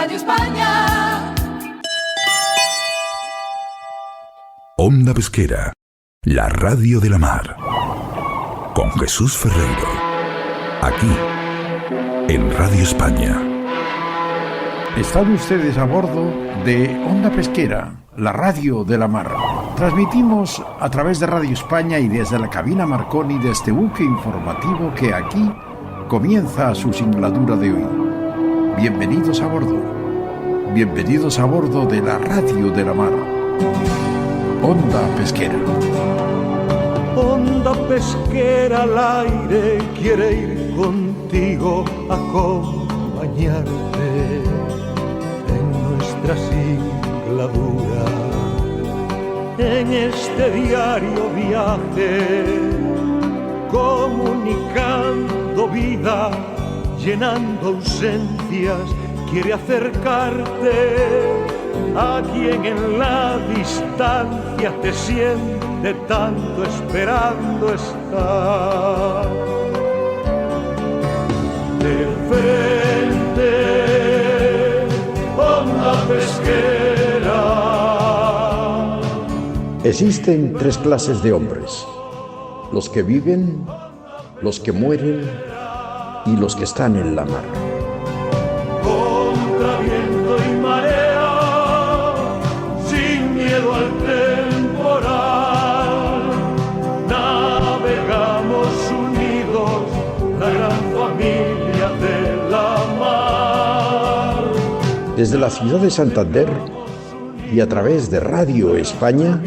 Radio España. Onda Pesquera, la radio de la mar. Con Jesús Ferreiro. Aquí, en Radio España. Están ustedes a bordo de Onda Pesquera, la radio de la mar. Transmitimos a través de Radio España y desde la cabina Marconi de este buque informativo que aquí comienza su singladura de hoy. Bienvenidos a bordo. Bienvenidos a bordo de la radio de la mar. Onda Pesquera. Onda pesquera al aire quiere ir contigo a acompañarte en nuestra singladura, en este diario viaje, comunicando vida, llenando ausencias, quiere acercarte a quien en la distancia te siente tanto esperando estar. De frente, Onda Pesquera. Existen tres clases de hombres: los que viven, los que mueren y los que están en la mar. Contra viento y marea, sin miedo al temporal, navegamos unidos, la gran familia de la mar. Desde la ciudad de Santander y a través de Radio España,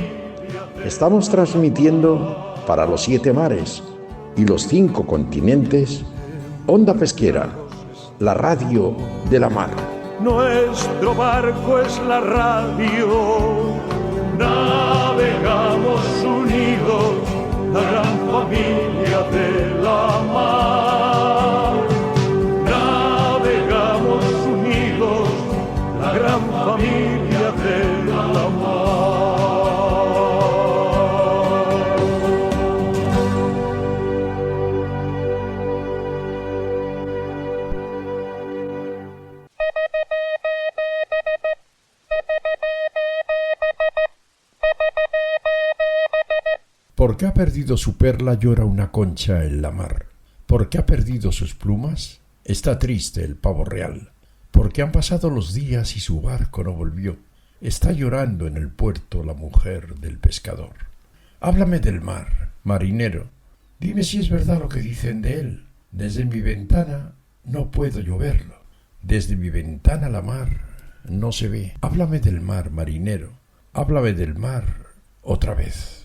estamos transmitiendo para los 7 mares y los 5 continentes Onda Pesquera, la radio de la mar. Nuestro barco es la radio, navegamos unidos, la gran familia de la mar. Navegamos unidos, la gran familia de la mar. ¿Por qué ha perdido su perla llora una concha en la mar? ¿Por qué ha perdido sus plumas? Está triste el pavo real. ¿Por qué han pasado los días y su barco no volvió? Está llorando en el puerto la mujer del pescador. Háblame del mar, marinero. Dime si es verdad lo que dicen de él. Desde mi ventana no puedo yo verlo. Desde mi ventana la mar no se ve. Háblame del mar, marinero. Háblame del mar otra vez.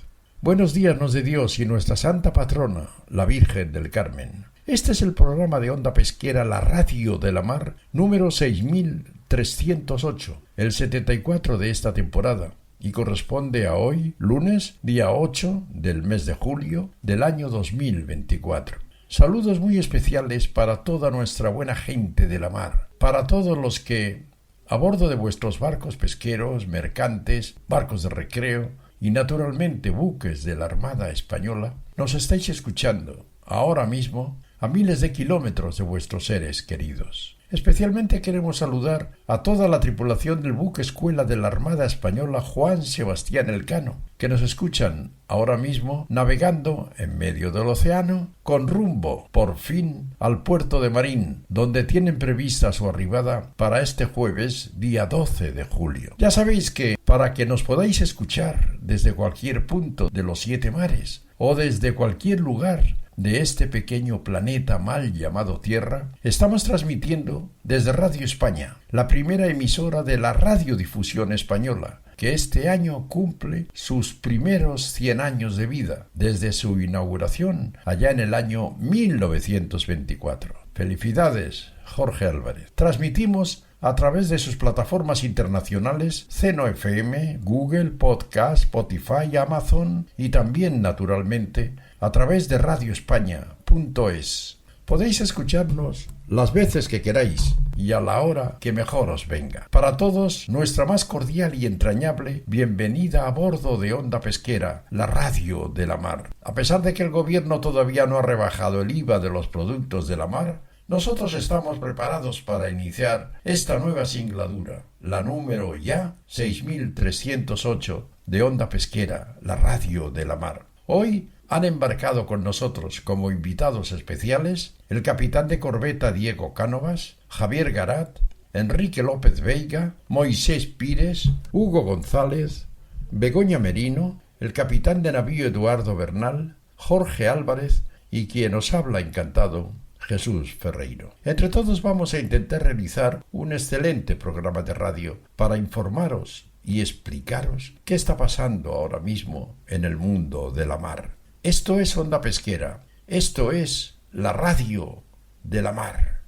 Buenos días nos dé Dios y nuestra santa patrona, la Virgen del Carmen. Este es el programa de Onda Pesquera, la radio de la mar, número 6308, el 74 de esta temporada, y corresponde a hoy, lunes, día 8 del mes de julio del año 2024. Saludos muy especiales para toda nuestra buena gente de la mar, para todos los que, a bordo de vuestros barcos pesqueros, mercantes, barcos de recreo, y naturalmente buques de la Armada Española, nos estáis escuchando ahora mismo a miles de kilómetros de vuestros seres queridos. Especialmente queremos saludar a toda la tripulación del buque escuela de la Armada Española Juan Sebastián Elcano, que nos escuchan ahora mismo navegando en medio del océano con rumbo, por fin, al puerto de Marín, donde tienen prevista su arribada para este jueves, día 12 de julio. Ya sabéis que para que nos podáis escuchar desde cualquier punto de los 7 mares o desde cualquier lugar de este pequeño planeta mal llamado Tierra, estamos transmitiendo desde Radio España, la primera emisora de la radiodifusión española, que este año cumple sus primeros 100 años de vida, desde su inauguración allá en el año 1924. Felicidades, Jorge Álvarez. Transmitimos a través de sus plataformas internacionales Seno FM, Google Podcast, Spotify, Amazon y también, naturalmente, a través de radioespaña.es. Podéis escucharnos las veces que queráis y a la hora que mejor os venga. Para todos, nuestra más cordial y entrañable bienvenida a bordo de Onda Pesquera, la radio de la mar. A pesar de que el gobierno todavía no ha rebajado el IVA de los productos de la mar, nosotros estamos preparados para iniciar esta nueva singladura, la número ya 6308 de Onda Pesquera, la radio de la mar. Hoy han embarcado con nosotros como invitados especiales el capitán de corbeta Diego Cánovas, Javier Garat, Enrique López Veiga, Moisés Pires, Hugo González, Begoña Merino, el capitán de navío Eduardo Bernal, Jorge Álvarez y quien os habla encantado, Jesús Ferreiro. Entre todos vamos a intentar realizar un excelente programa de radio para informaros y explicaros qué está pasando ahora mismo en el mundo de la mar. Esto es Onda Pesquera, esto es la radio de la mar.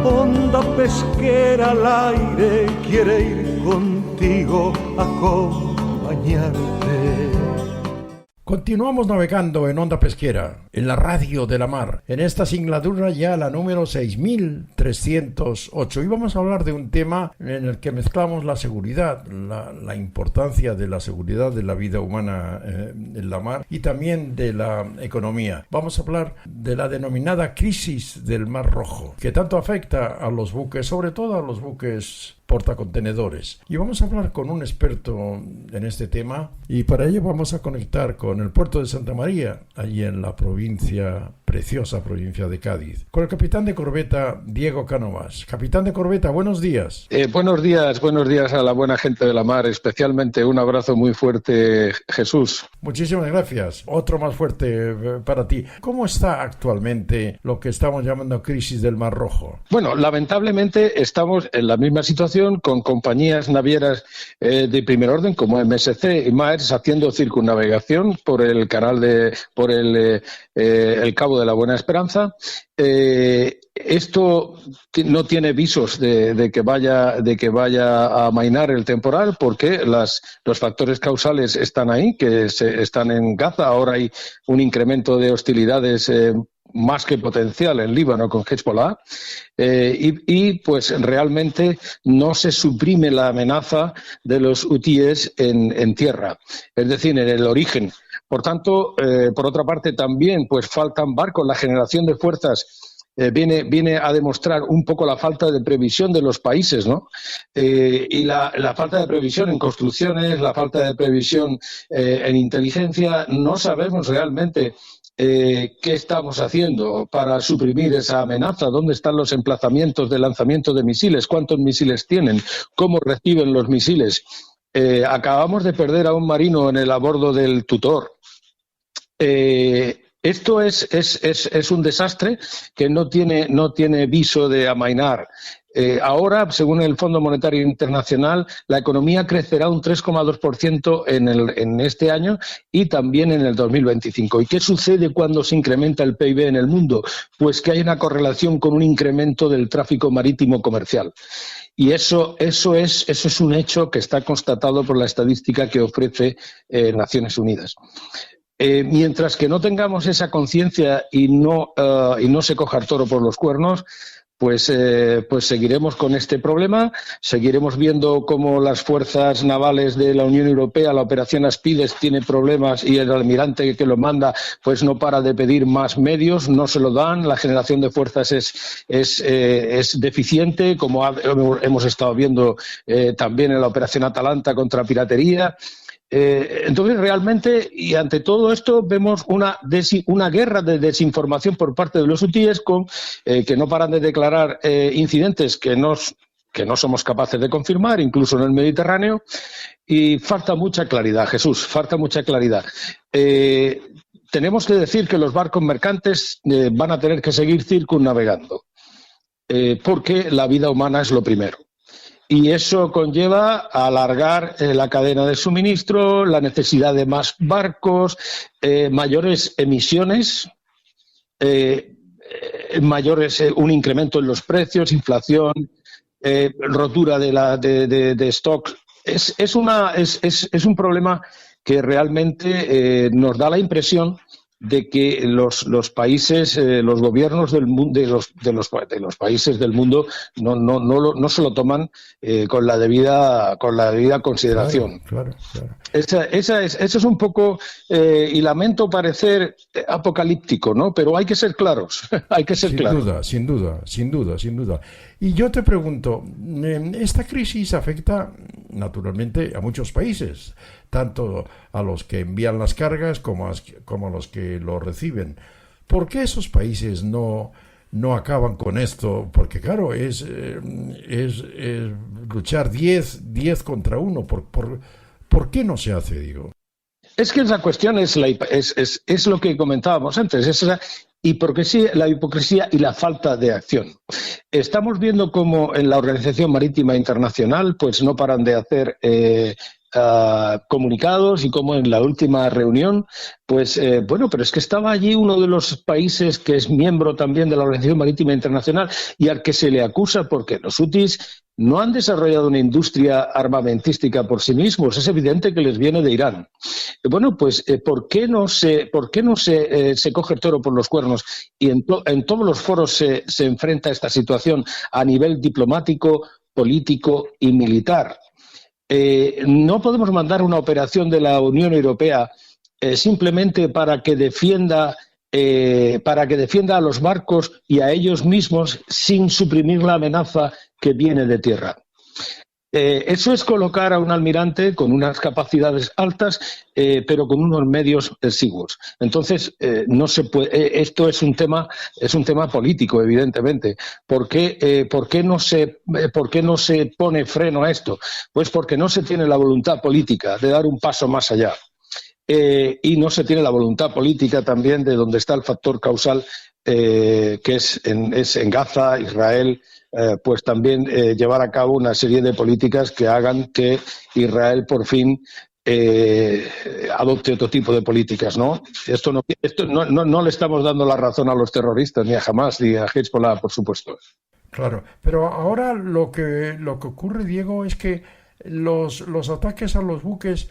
Onda pesquera al aire quiere ir contigo a acompañarte. Continuamos navegando en Onda Pesquera, en la radio de la mar, en esta singladura ya la número 6308. Y vamos a hablar de un tema en el que mezclamos la seguridad, la importancia de la seguridad de la vida humana en la mar y también de la economía. Vamos a hablar de la denominada crisis del Mar Rojo, que tanto afecta a los buques, sobre todo a los buques portacontenedores. Y vamos a hablar con un experto en este tema y para ello vamos a conectar con el puerto de Santa María, allí en la preciosa provincia de Cádiz, con el capitán de corbeta Diego Cánovas. Capitán de corbeta, buenos días. Buenos días a la buena gente de la mar, especialmente un abrazo muy fuerte, Jesús. Muchísimas gracias. Otro más fuerte para ti. ¿Cómo está actualmente lo que estamos llamando crisis del Mar Rojo? Bueno, lamentablemente estamos en la misma situación con compañías navieras de primer orden como MSC y Maersk haciendo circunnavegación por el canal por el Cabo de la Buena Esperanza. Esto no tiene visos de que vaya a amainar el temporal porque los factores causales están ahí, que están en Gaza. Ahora hay un incremento de hostilidades más que potencial en Líbano con Hezbollah y pues realmente no se suprime la amenaza de los hutíes en tierra, es decir, en el origen. Por tanto, por otra parte también pues faltan barcos, la generación de fuerzas viene a demostrar un poco la falta de previsión de los países, ¿no? Y la falta de previsión en construcciones, la falta de previsión en inteligencia. No sabemos realmente qué estamos haciendo para suprimir esa amenaza, dónde están los emplazamientos de lanzamiento de misiles, cuántos misiles tienen, cómo reciben los misiles. Acabamos de perder a un marino a bordo del Tutor. Esto es un desastre que no tiene viso de amainar. Ahora, según el Fondo Monetario Internacional, la economía crecerá un 3,2% en este año y también en el 2025. ¿Y qué sucede cuando se incrementa el PIB en el mundo? Pues que hay una correlación con un incremento del tráfico marítimo comercial. Y eso es un hecho que está constatado por la estadística que ofrece Naciones Unidas. Mientras que no tengamos esa conciencia y no se coja el toro por los cuernos, pues seguiremos con este problema, seguiremos viendo cómo las fuerzas navales de la Unión Europea, la operación Aspides, tiene problemas y el almirante que lo manda pues no para de pedir más medios, no se lo dan, la generación de fuerzas es deficiente, como hemos estado viendo también en la operación Atalanta contra piratería. Entonces, realmente, y ante todo esto, vemos una guerra de desinformación por parte de los hutíes que no paran de declarar incidentes que no somos capaces de confirmar, incluso en el Mediterráneo, y falta mucha claridad, Jesús, falta mucha claridad. Tenemos que decir que los barcos mercantes van a tener que seguir circunnavegando, porque la vida humana es lo primero. Y eso conlleva a alargar la cadena de suministro, la necesidad de más barcos, mayores emisiones, un incremento en los precios, inflación, rotura de stock. Es un problema que realmente nos da la impresión de que los países, los gobiernos del mundo, de los países del mundo no se lo toman con la debida consideración. Claro. Esa es un poco, y lamento parecer apocalíptico, ¿no? Pero hay que ser claros, hay que ser claros. Sin duda. Y yo te pregunto, esta crisis afecta naturalmente a muchos países, tanto a los que envían las cargas como a los que lo reciben. ¿Por qué esos países no acaban con esto? Porque claro, es luchar 10 contra 1. ¿Por qué no se hace, digo? Es que la cuestión es lo que comentábamos antes, es la hipocresía y la falta de acción. Estamos viendo cómo en la Organización Marítima Internacional pues no paran de hacer comunicados, y como en la última reunión, pues pero es que estaba allí uno de los países que es miembro también de la Organización Marítima Internacional y al que se le acusa porque los hutis no han desarrollado una industria armamentística por sí mismos. Es evidente que les viene de Irán. Bueno, pues ¿por qué no se coge el toro por los cuernos y en todos los foros se enfrenta a esta situación a nivel diplomático, político y militar? No podemos mandar una operación de la Unión Europea simplemente para que defienda a los barcos y a ellos mismos sin suprimir la amenaza que viene de tierra. Eso es colocar a un almirante con unas capacidades altas, pero con unos medios exiguos. Entonces, no se puede. Esto es un tema político, evidentemente. ¿Por qué no se pone freno a esto? Pues porque no se tiene la voluntad política de dar un paso más allá. Y no se tiene la voluntad política también de donde está el factor causal, que es en Gaza, Israel. Pues también llevar a cabo una serie de políticas que hagan que Israel por fin adopte otro tipo de políticas, ¿no? Esto no le estamos dando la razón a los terroristas, ni a Hamas, ni a Hezbollah, por supuesto. Claro, pero ahora lo que ocurre, Diego, es que los ataques a los buques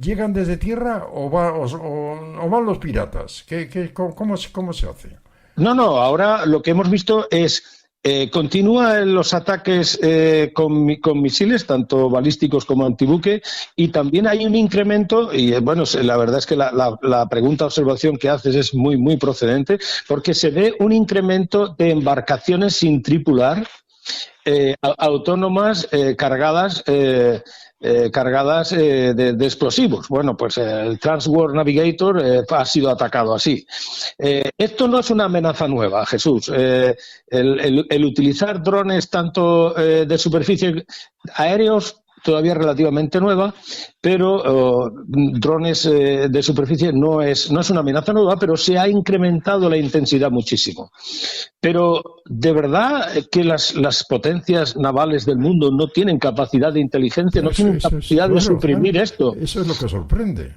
llegan desde tierra o van los piratas. ¿Cómo se hace? No, ahora lo que hemos visto es continúan los ataques con misiles, tanto balísticos como antibuque, y también hay un incremento, y bueno, la verdad es que la observación que haces es muy, muy procedente, porque se ve un incremento de embarcaciones sin tripular, autónomas, cargadas de explosivos. Bueno, pues el Transworld Navigator ha sido atacado así. Esto no es una amenaza nueva, Jesús. El utilizar drones tanto de superficie, aéreos, todavía relativamente nueva, pero drones de superficie no es una amenaza nueva, pero se ha incrementado la intensidad muchísimo. Pero ¿de verdad que las potencias navales del mundo no tienen capacidad de inteligencia, no tienen capacidad de suprimir esto? Eso es lo que sorprende.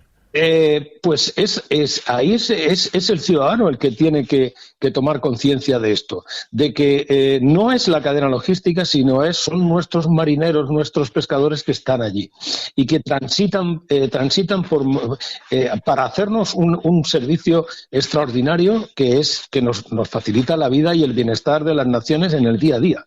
Pues es el ciudadano el que tiene que tomar conciencia de esto, de que no es la cadena logística, sino son nuestros marineros, nuestros pescadores que están allí y que transitan para hacernos un servicio extraordinario que nos facilita la vida y el bienestar de las naciones en el día a día.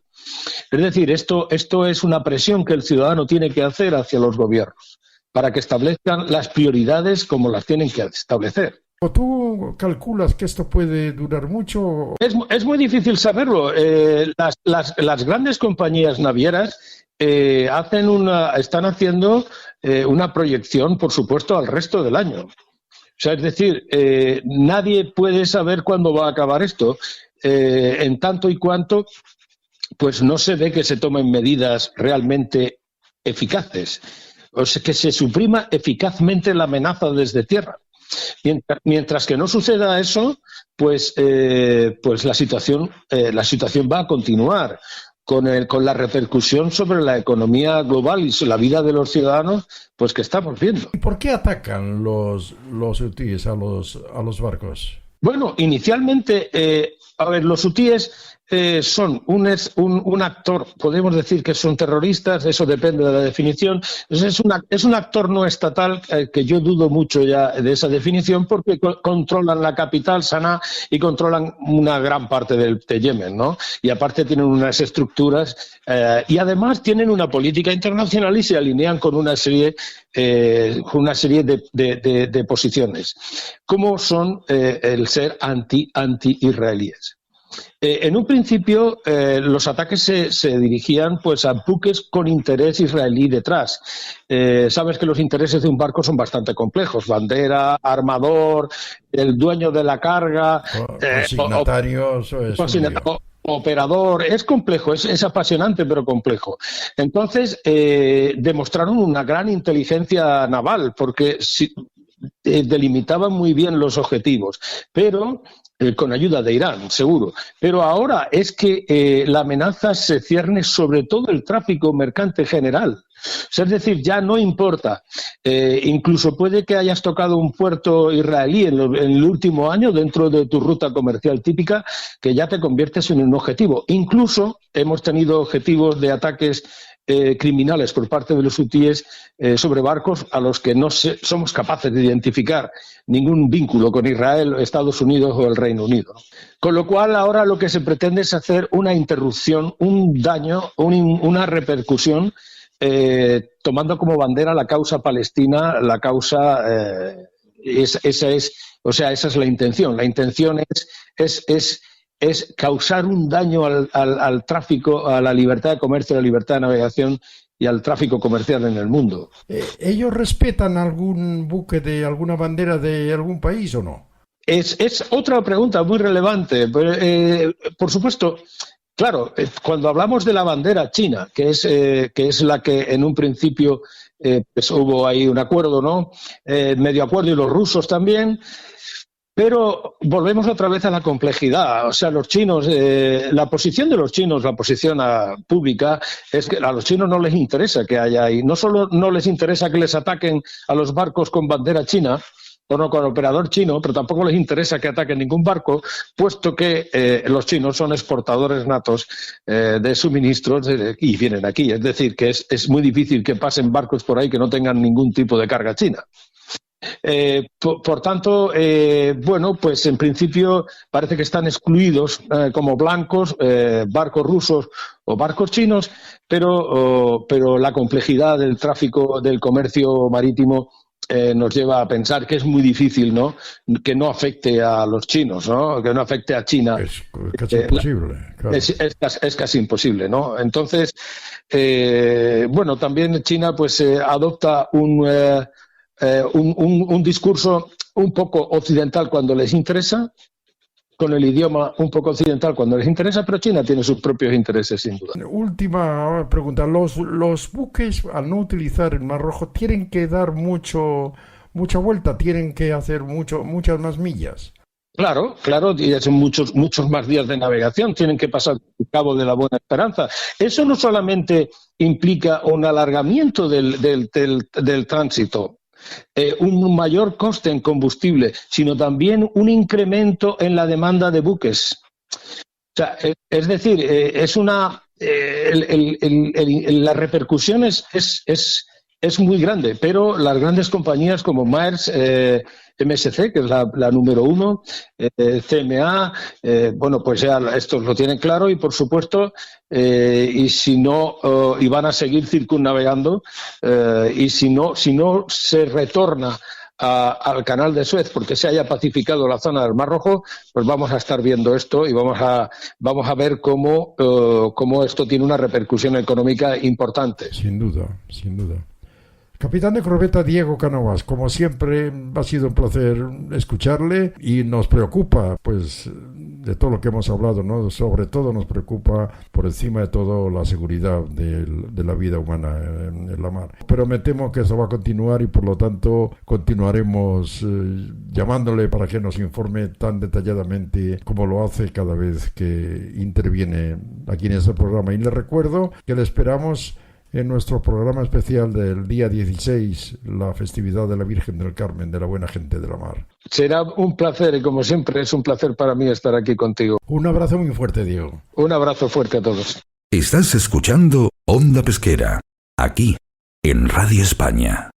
Es decir, esto es una presión que el ciudadano tiene que hacer hacia los gobiernos, para que establezcan las prioridades como las tienen que establecer. ¿O tú calculas que esto puede durar mucho? Es muy difícil saberlo. Las grandes compañías navieras están haciendo una proyección, por supuesto, al resto del año. O sea, es decir, nadie puede saber cuándo va a acabar esto, en tanto y cuanto pues no se ve que se tomen medidas realmente eficaces. O sea, que se suprima eficazmente la amenaza desde tierra. Mientras que no suceda eso, pues la situación va a continuar con la repercusión sobre la economía global y sobre la vida de los ciudadanos, pues que estamos viendo. ¿Y por qué atacan los hutíes a los barcos? Bueno, inicialmente, los hutíes son un actor, podemos decir que son terroristas, eso depende de la definición. Es un actor no estatal, que yo dudo mucho ya de esa definición, porque controlan la capital, Sanaa, y controlan una gran parte de Yemen, ¿no? Y aparte tienen unas estructuras y además tienen una política internacional y se alinean con una serie de posiciones, como son el ser anti-israelíes. En un principio, los ataques se dirigían pues a buques con interés israelí detrás. Sabes que los intereses de un barco son bastante complejos: bandera, armador, el dueño de la carga, consignatarios, operador. Es complejo, es apasionante, pero complejo. Entonces, demostraron una gran inteligencia naval, porque delimitaban muy bien los objetivos, pero con ayuda de Irán, seguro. Pero ahora es que la amenaza se cierne sobre todo el tráfico mercante general. O sea, es decir, ya no importa. Incluso puede que hayas tocado un puerto israelí en el último año dentro de tu ruta comercial típica, que ya te conviertes en un objetivo. Incluso hemos tenido objetivos de ataques criminales por parte de los hutíes sobre barcos a los que no somos capaces de identificar ningún vínculo con Israel, Estados Unidos o el Reino Unido. Con lo cual, ahora lo que se pretende es hacer una interrupción, un daño, una repercusión, tomando como bandera la causa palestina, la causa... esa es la intención. La intención es causar un daño al tráfico, a la libertad de comercio, a la libertad de navegación y al tráfico comercial en el mundo. ¿Ellos respetan algún buque de alguna bandera de algún país o no? Es otra pregunta muy relevante. Por supuesto, claro, cuando hablamos de la bandera china, que es la que en un principio pues hubo ahí un acuerdo, ¿no? Medio acuerdo, y los rusos también. Pero volvemos otra vez a la complejidad. O sea, los chinos, la posición de los chinos, la posición pública, es que a los chinos no les interesa que haya ahí. No solo no les interesa que les ataquen a los barcos con bandera china, o no con operador chino, pero tampoco les interesa que ataquen ningún barco, puesto que los chinos son exportadores natos de suministros y vienen aquí. Es decir, que es muy difícil que pasen barcos por ahí que no tengan ningún tipo de carga china. Por tanto, bueno, pues en principio parece que están excluidos como blancos barcos rusos o barcos chinos, pero la complejidad del tráfico, del comercio marítimo nos lleva a pensar que es muy difícil, ¿no?, que no afecte a los chinos, ¿no?, que no afecte a China. Es casi imposible. Claro. Es casi imposible, ¿no? Entonces, bueno, también China pues adopta un discurso un poco occidental cuando les interesa, con el idioma un poco occidental cuando les interesa, pero China tiene sus propios intereses, sin duda. Última pregunta. Los buques, al no utilizar el Mar Rojo, tienen que dar mucha vuelta, tienen que hacer muchas más millas. Claro, y hacen muchos más días de navegación, tienen que pasar el Cabo de la Buena Esperanza. Eso no solamente implica un alargamiento del tránsito, un mayor coste en combustible, sino también un incremento en la demanda de buques. O sea, es decir, la repercusión es muy grande, pero las grandes compañías como Maersk, MSC, que es la número uno, CMA, bueno, pues ya estos lo tienen claro, y por supuesto, y si no, y van a seguir circunnavegando, y si no se retorna al canal de Suez porque se haya pacificado la zona del Mar Rojo, pues vamos a estar viendo esto y vamos a ver cómo esto tiene una repercusión económica importante. Sin duda. Capitán de corbeta Diego Cánovas, como siempre ha sido un placer escucharle, y nos preocupa, pues, de todo lo que hemos hablado, ¿no? Sobre todo nos preocupa, por encima de todo, la seguridad de la vida humana en la mar. Pero me temo que eso va a continuar y por lo tanto continuaremos llamándole para que nos informe tan detalladamente como lo hace cada vez que interviene aquí en este programa. Y le recuerdo que le esperamos en nuestro programa especial del día 16, la festividad de la Virgen del Carmen, de la Buena Gente de la Mar. Será un placer y como siempre es un placer para mí estar aquí contigo. Un abrazo muy fuerte, Diego. Un abrazo fuerte a todos. Estás escuchando Onda Pesquera, aquí, en Radio España.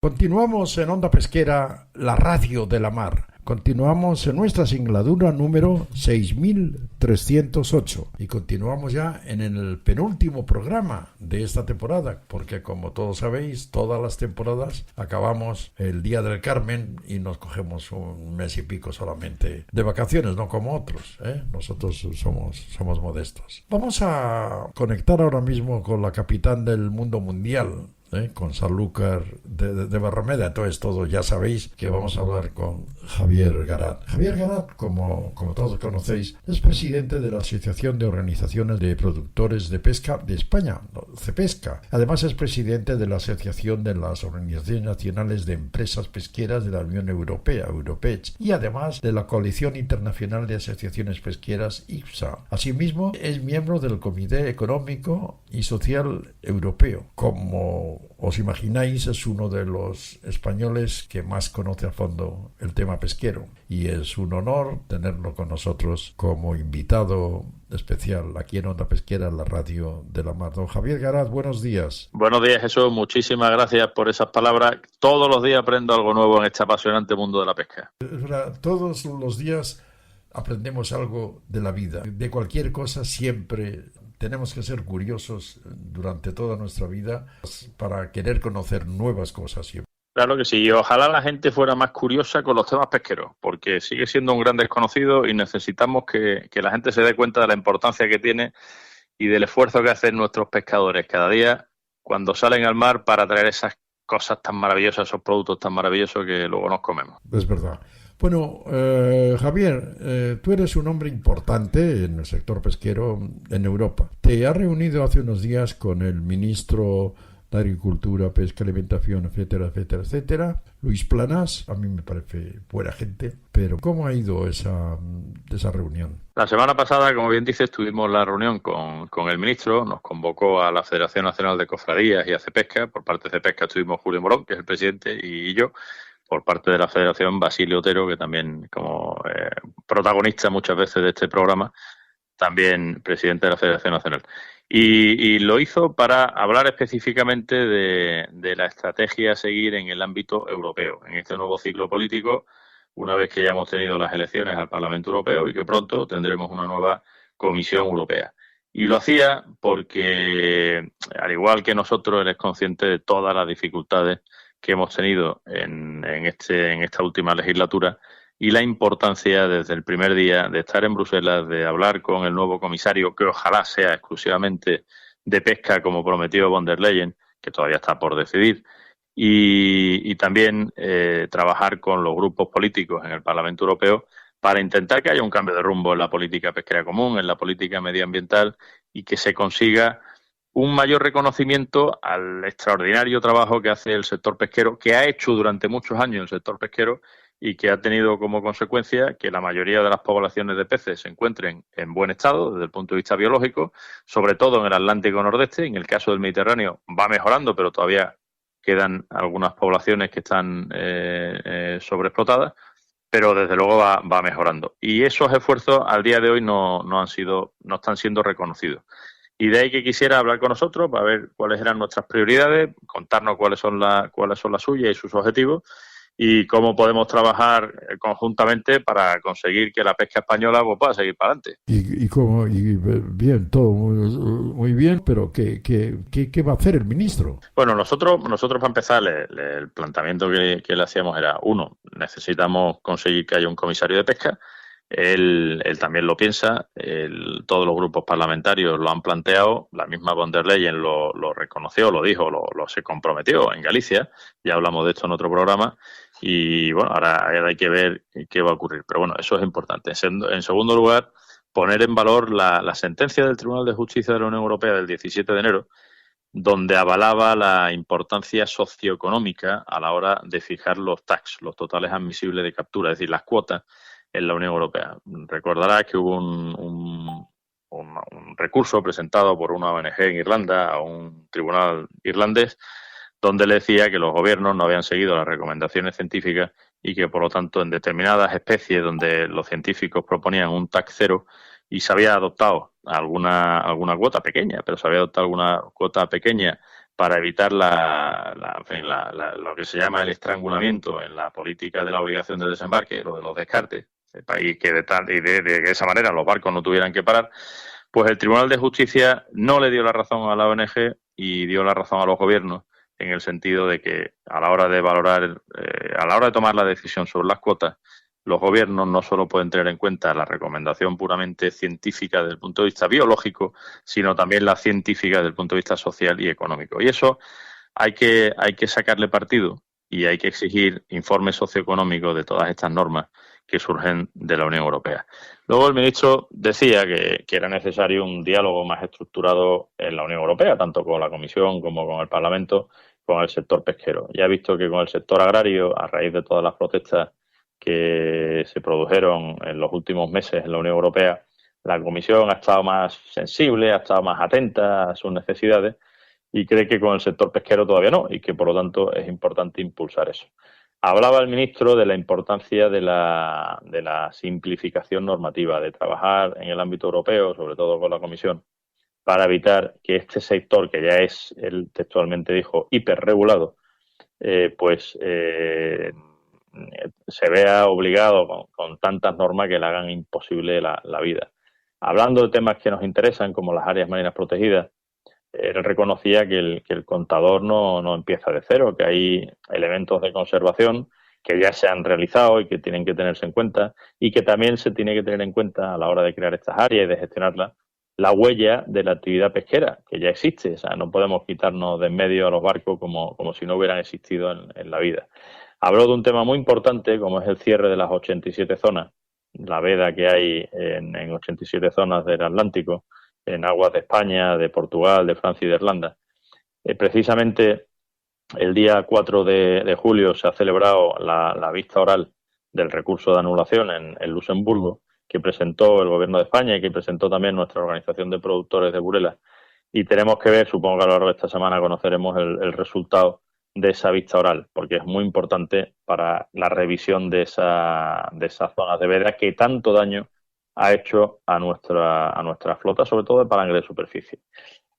Continuamos en Onda Pesquera, la radio de la mar. Continuamos en nuestra singladura número 6308 y continuamos ya en el penúltimo programa de esta temporada, porque como todos sabéis, todas las temporadas acabamos el Día del Carmen y nos cogemos un mes y pico solamente de vacaciones, no como otros, ¿eh? Nosotros somos modestos. Vamos a conectar ahora mismo con la capitán del mundo mundial, con Sanlúcar de Barrameda. Entonces todos ya sabéis que vamos a hablar con Javier Garat. Javier Garat, como todos conocéis, es presidente de la Asociación de Organizaciones de Productores de Pesca de España, CEPESCA. Además es presidente de la Asociación de las Organizaciones Nacionales de Empresas Pesqueras de la Unión Europea, Europech, y además de la Coalición Internacional de Asociaciones Pesqueras, IPSA. Asimismo, es miembro del Comité Económico y Social Europeo. Como os imagináis, es uno de los españoles que más conoce a fondo el tema pesquero y es un honor tenerlo con nosotros como invitado especial aquí en Onda Pesquera, la radio de la mar. Don Javier Garat, buenos días. Buenos días, Jesús. Muchísimas gracias por esas palabras. Todos los días aprendo algo nuevo en este apasionante mundo de la pesca. Todos los días aprendemos algo de la vida. De cualquier cosa siempre tenemos que ser curiosos durante toda nuestra vida para querer conocer nuevas cosas siempre. Claro que sí, y ojalá la gente fuera más curiosa con los temas pesqueros, porque sigue siendo un gran desconocido y necesitamos que la gente se dé cuenta de la importancia que tiene y del esfuerzo que hacen nuestros pescadores cada día cuando salen al mar para traer esas cosas tan maravillosas, esos productos tan maravillosos que luego nos comemos. Es verdad. Bueno, Javier, tú eres un hombre importante en el sector pesquero en Europa. Te has reunido hace unos días con el ministro de Agricultura, Pesca, Alimentación, etcétera, etcétera, etcétera, Luis Planas. A mí me parece buena gente, pero ¿cómo ha ido esa reunión? La semana pasada, como bien dices, tuvimos la reunión con el ministro, nos convocó a la Federación Nacional de Cofradías y a CEPESCA. Por parte de CEPESCA estuvimos Julio Morón, que es el presidente, y yo. Por parte de la Federación, Basilio Otero, que también como protagonista muchas veces de este programa, también presidente de la Federación Nacional. Y lo hizo para hablar específicamente de la estrategia a seguir en el ámbito europeo, en este nuevo ciclo político, una vez que ya hemos tenido las elecciones al Parlamento Europeo y que pronto tendremos una nueva Comisión Europea. Y lo hacía porque, al igual que nosotros, él es consciente de todas las dificultades que hemos tenido en esta última legislatura y la importancia desde el primer día de estar en Bruselas, de hablar con el nuevo comisario, que ojalá sea exclusivamente de pesca, como prometió von der Leyen, que todavía está por decidir, y también trabajar con los grupos políticos en el Parlamento Europeo para intentar que haya un cambio de rumbo en la política pesquera común, en la política medioambiental, y que se consiga un mayor reconocimiento al extraordinario trabajo que hace el sector pesquero, que ha hecho durante muchos años el sector pesquero y que ha tenido como consecuencia que la mayoría de las poblaciones de peces se encuentren en buen estado desde el punto de vista biológico, sobre todo en el Atlántico Nordeste. En el caso del Mediterráneo va mejorando, pero todavía quedan algunas poblaciones que están sobreexplotadas, pero desde luego va mejorando. Y esos esfuerzos al día de hoy no están siendo reconocidos. Y de ahí que quisiera hablar con nosotros para ver cuáles eran nuestras prioridades, contarnos cuáles son las suyas y sus objetivos y cómo podemos trabajar conjuntamente para conseguir que la pesca española pueda seguir para adelante. Y bien, todo muy bien, pero ¿qué va a hacer el ministro? Bueno, nosotros para empezar, el planteamiento que le hacíamos era, uno, necesitamos conseguir que haya un comisario de pesca. Él también lo piensa, todos los grupos parlamentarios lo han planteado, la misma von der Leyen lo reconoció, lo dijo, se comprometió en Galicia, ya hablamos de esto en otro programa, y bueno, ahora hay que ver qué va a ocurrir, pero bueno, eso es importante. En segundo lugar, poner en valor la sentencia del Tribunal de Justicia de la Unión Europea del 17 de enero, donde avalaba la importancia socioeconómica a la hora de fijar los TACs, los totales admisibles de captura, es decir, las cuotas en la Unión Europea. Recordarás que hubo un un recurso presentado por una ONG en Irlanda a un tribunal irlandés, donde le decía que los gobiernos no habían seguido las recomendaciones científicas y que, por lo tanto, en determinadas especies donde los científicos proponían un TAC cero y se había adoptado alguna cuota pequeña, pero se había adoptado alguna cuota pequeña para evitar lo que se llama el estrangulamiento en la política de la obligación de desembarque, lo de los descartes, y que de esa manera los barcos no tuvieran que parar, pues el Tribunal de Justicia no le dio la razón a la ONG y dio la razón a los gobiernos, en el sentido de que a la hora de valorar, a la hora de tomar la decisión sobre las cuotas, los gobiernos no solo pueden tener en cuenta la recomendación puramente científica desde el punto de vista biológico, sino también la científica desde el punto de vista social y económico. Y eso hay que sacarle partido y hay que exigir informes socioeconómicos de todas estas normas que surgen de la Unión Europea. Luego el ministro decía que era necesario un diálogo más estructurado en la Unión Europea, tanto con la Comisión como con el Parlamento, con el sector pesquero. Ya ha visto que con el sector agrario, a raíz de todas las protestas que se produjeron en los últimos meses en la Unión Europea, la Comisión ha estado más sensible, ha estado más atenta a sus necesidades y cree que con el sector pesquero todavía no, y que por lo tanto es importante impulsar eso. Hablaba el ministro de la importancia de la simplificación normativa, de trabajar en el ámbito europeo, sobre todo con la Comisión, para evitar que este sector, que ya es, él textualmente dijo, hiperregulado, se vea obligado con tantas normas que le hagan imposible la vida. Hablando de temas que nos interesan, como las áreas marinas protegidas, él reconocía que el contador no empieza de cero, que hay elementos de conservación que ya se han realizado y que tienen que tenerse en cuenta, y que también se tiene que tener en cuenta a la hora de crear estas áreas y de gestionarlas, la huella de la actividad pesquera, que ya existe. O sea, no podemos quitarnos de en medio a los barcos como si no hubieran existido en la vida. Habló de un tema muy importante, como es el cierre de las 87 zonas, la veda que hay en 87 zonas del Atlántico, en aguas de España, de Portugal, de Francia y de Irlanda. Precisamente el día 4 de julio se ha celebrado la vista oral del recurso de anulación en Luxemburgo, que presentó el Gobierno de España y que presentó también nuestra organización de productores de Burela. Y tenemos que ver, supongo que a lo largo de esta semana conoceremos el resultado de esa vista oral, porque es muy importante para la revisión de esas zonas de veda que tanto daño ha hecho a nuestra flota, sobre todo de palangre de superficie.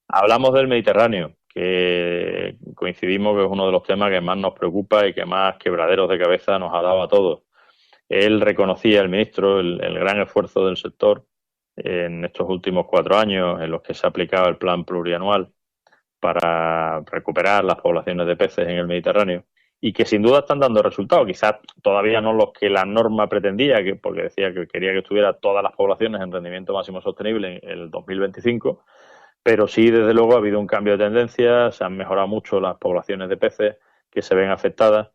Hablamos del Mediterráneo, que coincidimos que es uno de los temas que más nos preocupa y que más quebraderos de cabeza nos ha dado a todos. Él reconocía, el ministro, el gran esfuerzo del sector en estos últimos 4 años en los que se ha aplicado el plan plurianual para recuperar las poblaciones de peces en el Mediterráneo, y que sin duda están dando resultados, quizás todavía no los que la norma pretendía, porque decía que quería que estuviera todas las poblaciones en rendimiento máximo sostenible en el 2025, pero sí, desde luego, ha habido un cambio de tendencia, se han mejorado mucho las poblaciones de peces que se ven afectadas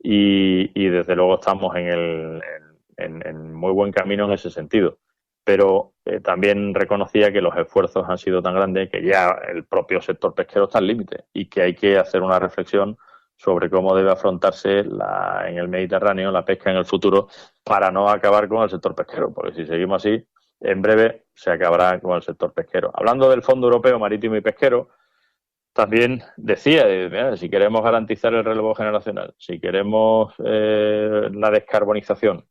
y desde luego estamos en muy buen camino en ese sentido. Pero también reconocía que los esfuerzos han sido tan grandes que ya el propio sector pesquero está al límite y que hay que hacer una reflexión sobre cómo debe afrontarse en el Mediterráneo la pesca en el futuro para no acabar con el sector pesquero, porque si seguimos así, en breve se acabará con el sector pesquero. Hablando del Fondo Europeo Marítimo y Pesquero, también decía, si queremos garantizar el relevo generacional, si queremos la descarbonización,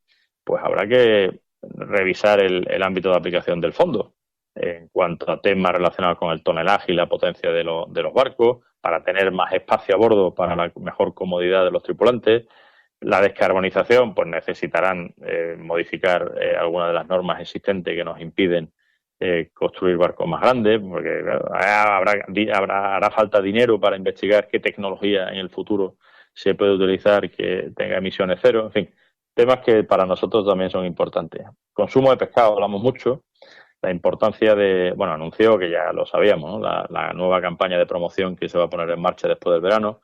pues habrá que revisar el ámbito de aplicación del fondo en cuanto a temas relacionados con el tonelaje y la potencia de los barcos, para tener más espacio a bordo para la mejor comodidad de los tripulantes. La descarbonización, pues necesitarán modificar algunas de las normas existentes que nos impiden construir barcos más grandes, porque hará falta dinero para investigar qué tecnología en el futuro se puede utilizar que tenga emisiones cero, en fin, temas que para nosotros también son importantes. Consumo de pescado, hablamos mucho. La importancia anunció, que ya lo sabíamos, ¿no? La nueva campaña de promoción que se va a poner en marcha después del verano,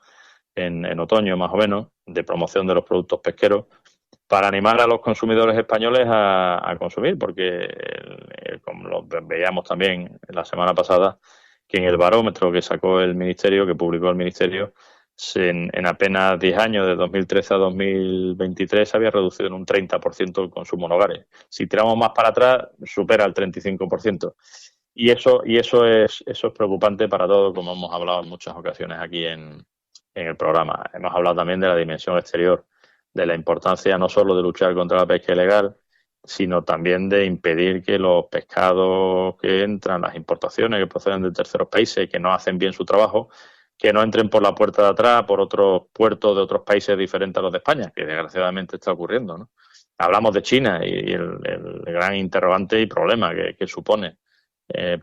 en otoño más o menos, de promoción de los productos pesqueros, para animar a los consumidores españoles a consumir, porque como lo veíamos también la semana pasada, que en el barómetro que sacó el Ministerio, que publicó el Ministerio, en apenas 10 años, de 2013 a 2023, se había reducido en un 30% el consumo en hogares. Si tiramos más para atrás, supera el 35%. Eso es preocupante para todos, como hemos hablado en muchas ocasiones aquí en el programa. Hemos hablado también de la dimensión exterior, de la importancia no solo de luchar contra la pesca ilegal, sino también de impedir que los pescados que entran, las importaciones que proceden de terceros países, que no hacen bien su trabajo, que no entren por la puerta de atrás, por otros puertos de otros países diferentes a los de España, que desgraciadamente está ocurriendo, ¿no? Hablamos de China y el gran interrogante y problema que supone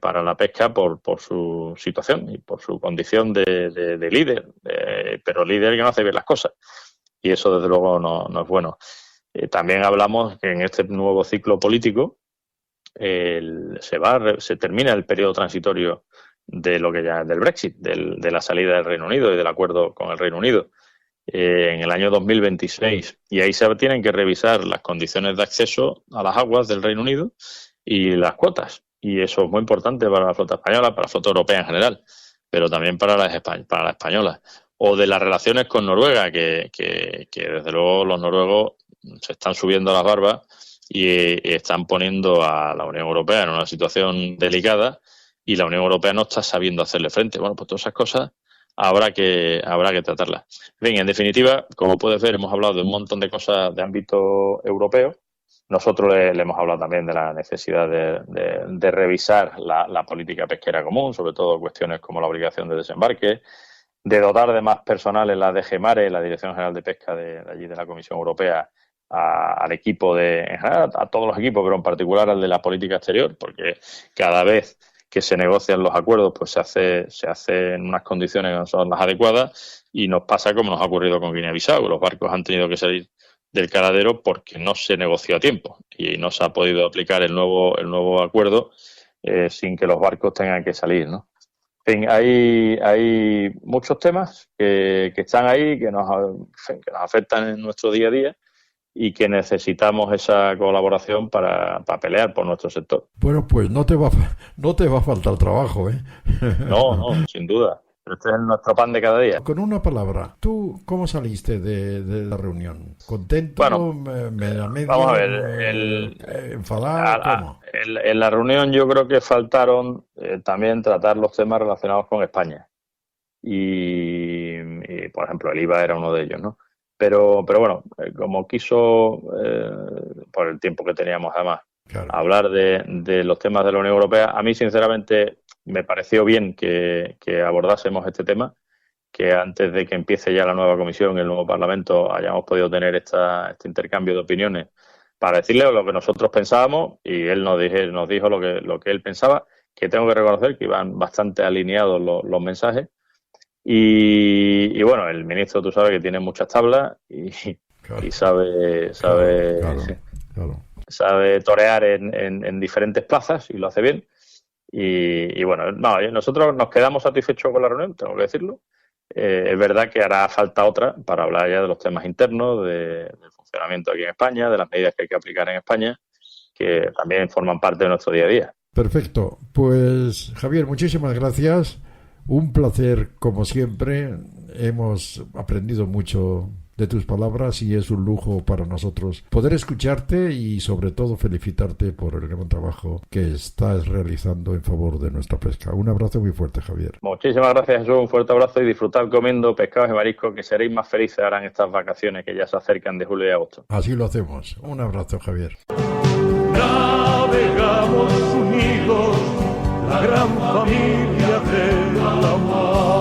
para la pesca por su situación y por su condición de líder, pero líder que no hace bien las cosas. Y eso, desde luego, no es bueno. También hablamos que en este nuevo ciclo político se termina el periodo transitorio de lo que ya es del Brexit, de la salida del Reino Unido y del acuerdo con el Reino Unido en el año 2026. Y ahí se tienen que revisar las condiciones de acceso a las aguas del Reino Unido y las cuotas. Y eso es muy importante para la flota española, para la flota europea en general, pero también para la española. O de las relaciones con Noruega, que desde luego los noruegos se están subiendo a las barbas y están poniendo a la Unión Europea en una situación delicada y la Unión Europea no está sabiendo hacerle frente. Bueno, pues todas esas cosas habrá que tratarlas. Bien, en definitiva, como puedes ver, hemos hablado de un montón de cosas de ámbito europeo. Nosotros le hemos hablado también de la necesidad de revisar la política pesquera común, sobre todo cuestiones como la obligación de desembarque, de dotar de más personal en la DG Mare, la Dirección General de Pesca de allí de la Comisión Europea, al equipo en general, a todos los equipos, pero en particular al de la política exterior, porque cada vez que se negocian los acuerdos, pues se hace en unas condiciones que no son las adecuadas y nos pasa como nos ha ocurrido con Guinea-Bissau. Los barcos han tenido que salir del caladero porque no se negoció a tiempo y no se ha podido aplicar el nuevo acuerdo sin que los barcos tengan que salir, ¿no? En fin, hay muchos temas que están ahí, que nos afectan en nuestro día a día y que necesitamos esa colaboración para pelear por nuestro sector. Bueno, pues no te va a faltar trabajo, ¿eh? No, sin duda. Este es nuestro pan de cada día. Con una palabra, ¿tú cómo saliste de la reunión? ¿Contento? Bueno, medio, vamos a ver. ¿Enfadado? ¿Cómo? En la reunión yo creo que faltaron también tratar los temas relacionados con España. Y, por ejemplo, el IVA era uno de ellos, ¿no? Pero bueno, como quiso, por el tiempo que teníamos además, claro, hablar de los temas de la Unión Europea, a mí sinceramente me pareció bien que abordásemos este tema, que antes de que empiece ya la nueva comisión y el nuevo Parlamento hayamos podido tener este intercambio de opiniones para decirle lo que nosotros pensábamos, y él nos dijo lo que él pensaba, que tengo que reconocer que iban bastante alineados los mensajes. Y bueno, el ministro, tú sabes que tiene muchas tablas y sabe torear en diferentes plazas y lo hace bien. Y bueno, nosotros nos quedamos satisfechos con la reunión, tengo que decirlo. Es verdad que hará falta otra para hablar ya de los temas internos, del funcionamiento aquí en España, de las medidas que hay que aplicar en España, que también forman parte de nuestro día a día. Perfecto. Pues, Javier, muchísimas gracias. Un placer, como siempre. Hemos aprendido mucho de tus palabras y es un lujo para nosotros poder escucharte y, sobre todo, felicitarte por el gran trabajo que estás realizando en favor de nuestra pesca. Un abrazo muy fuerte, Javier. Muchísimas gracias, Jesús. Un fuerte abrazo y disfrutad comiendo pescados y mariscos, que seréis más felices ahora en estas vacaciones que ya se acercan de julio y agosto. Así lo hacemos. Un abrazo, Javier. Navegamos unidos, la gran familia de la mar.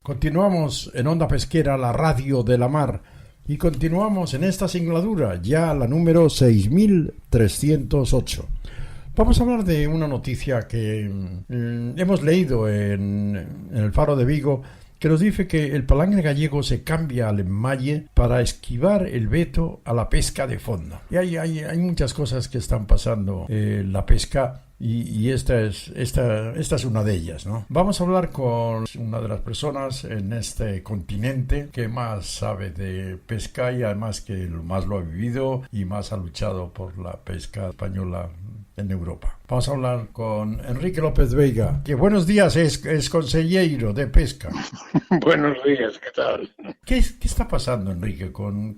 Continuamos en Onda Pesquera, la radio de la mar, y continuamos en esta singladura, ya la número 6308. Vamos a hablar de una noticia que hemos leído en el Faro de Vigo, que nos dice que el palangre gallego se cambia al enmalle para esquivar el veto a la pesca de fondo. Y hay muchas cosas que están pasando en la pesca, y esta es una de ellas, ¿no? Vamos a hablar con una de las personas en este continente que más sabe de pesca y además que más lo ha vivido y más ha luchado por la pesca española en Europa. Vamos a hablar con Enrique López Veiga, que buenos días, es consejero de pesca. Buenos días, ¿qué tal? ¿Qué está pasando, Enrique?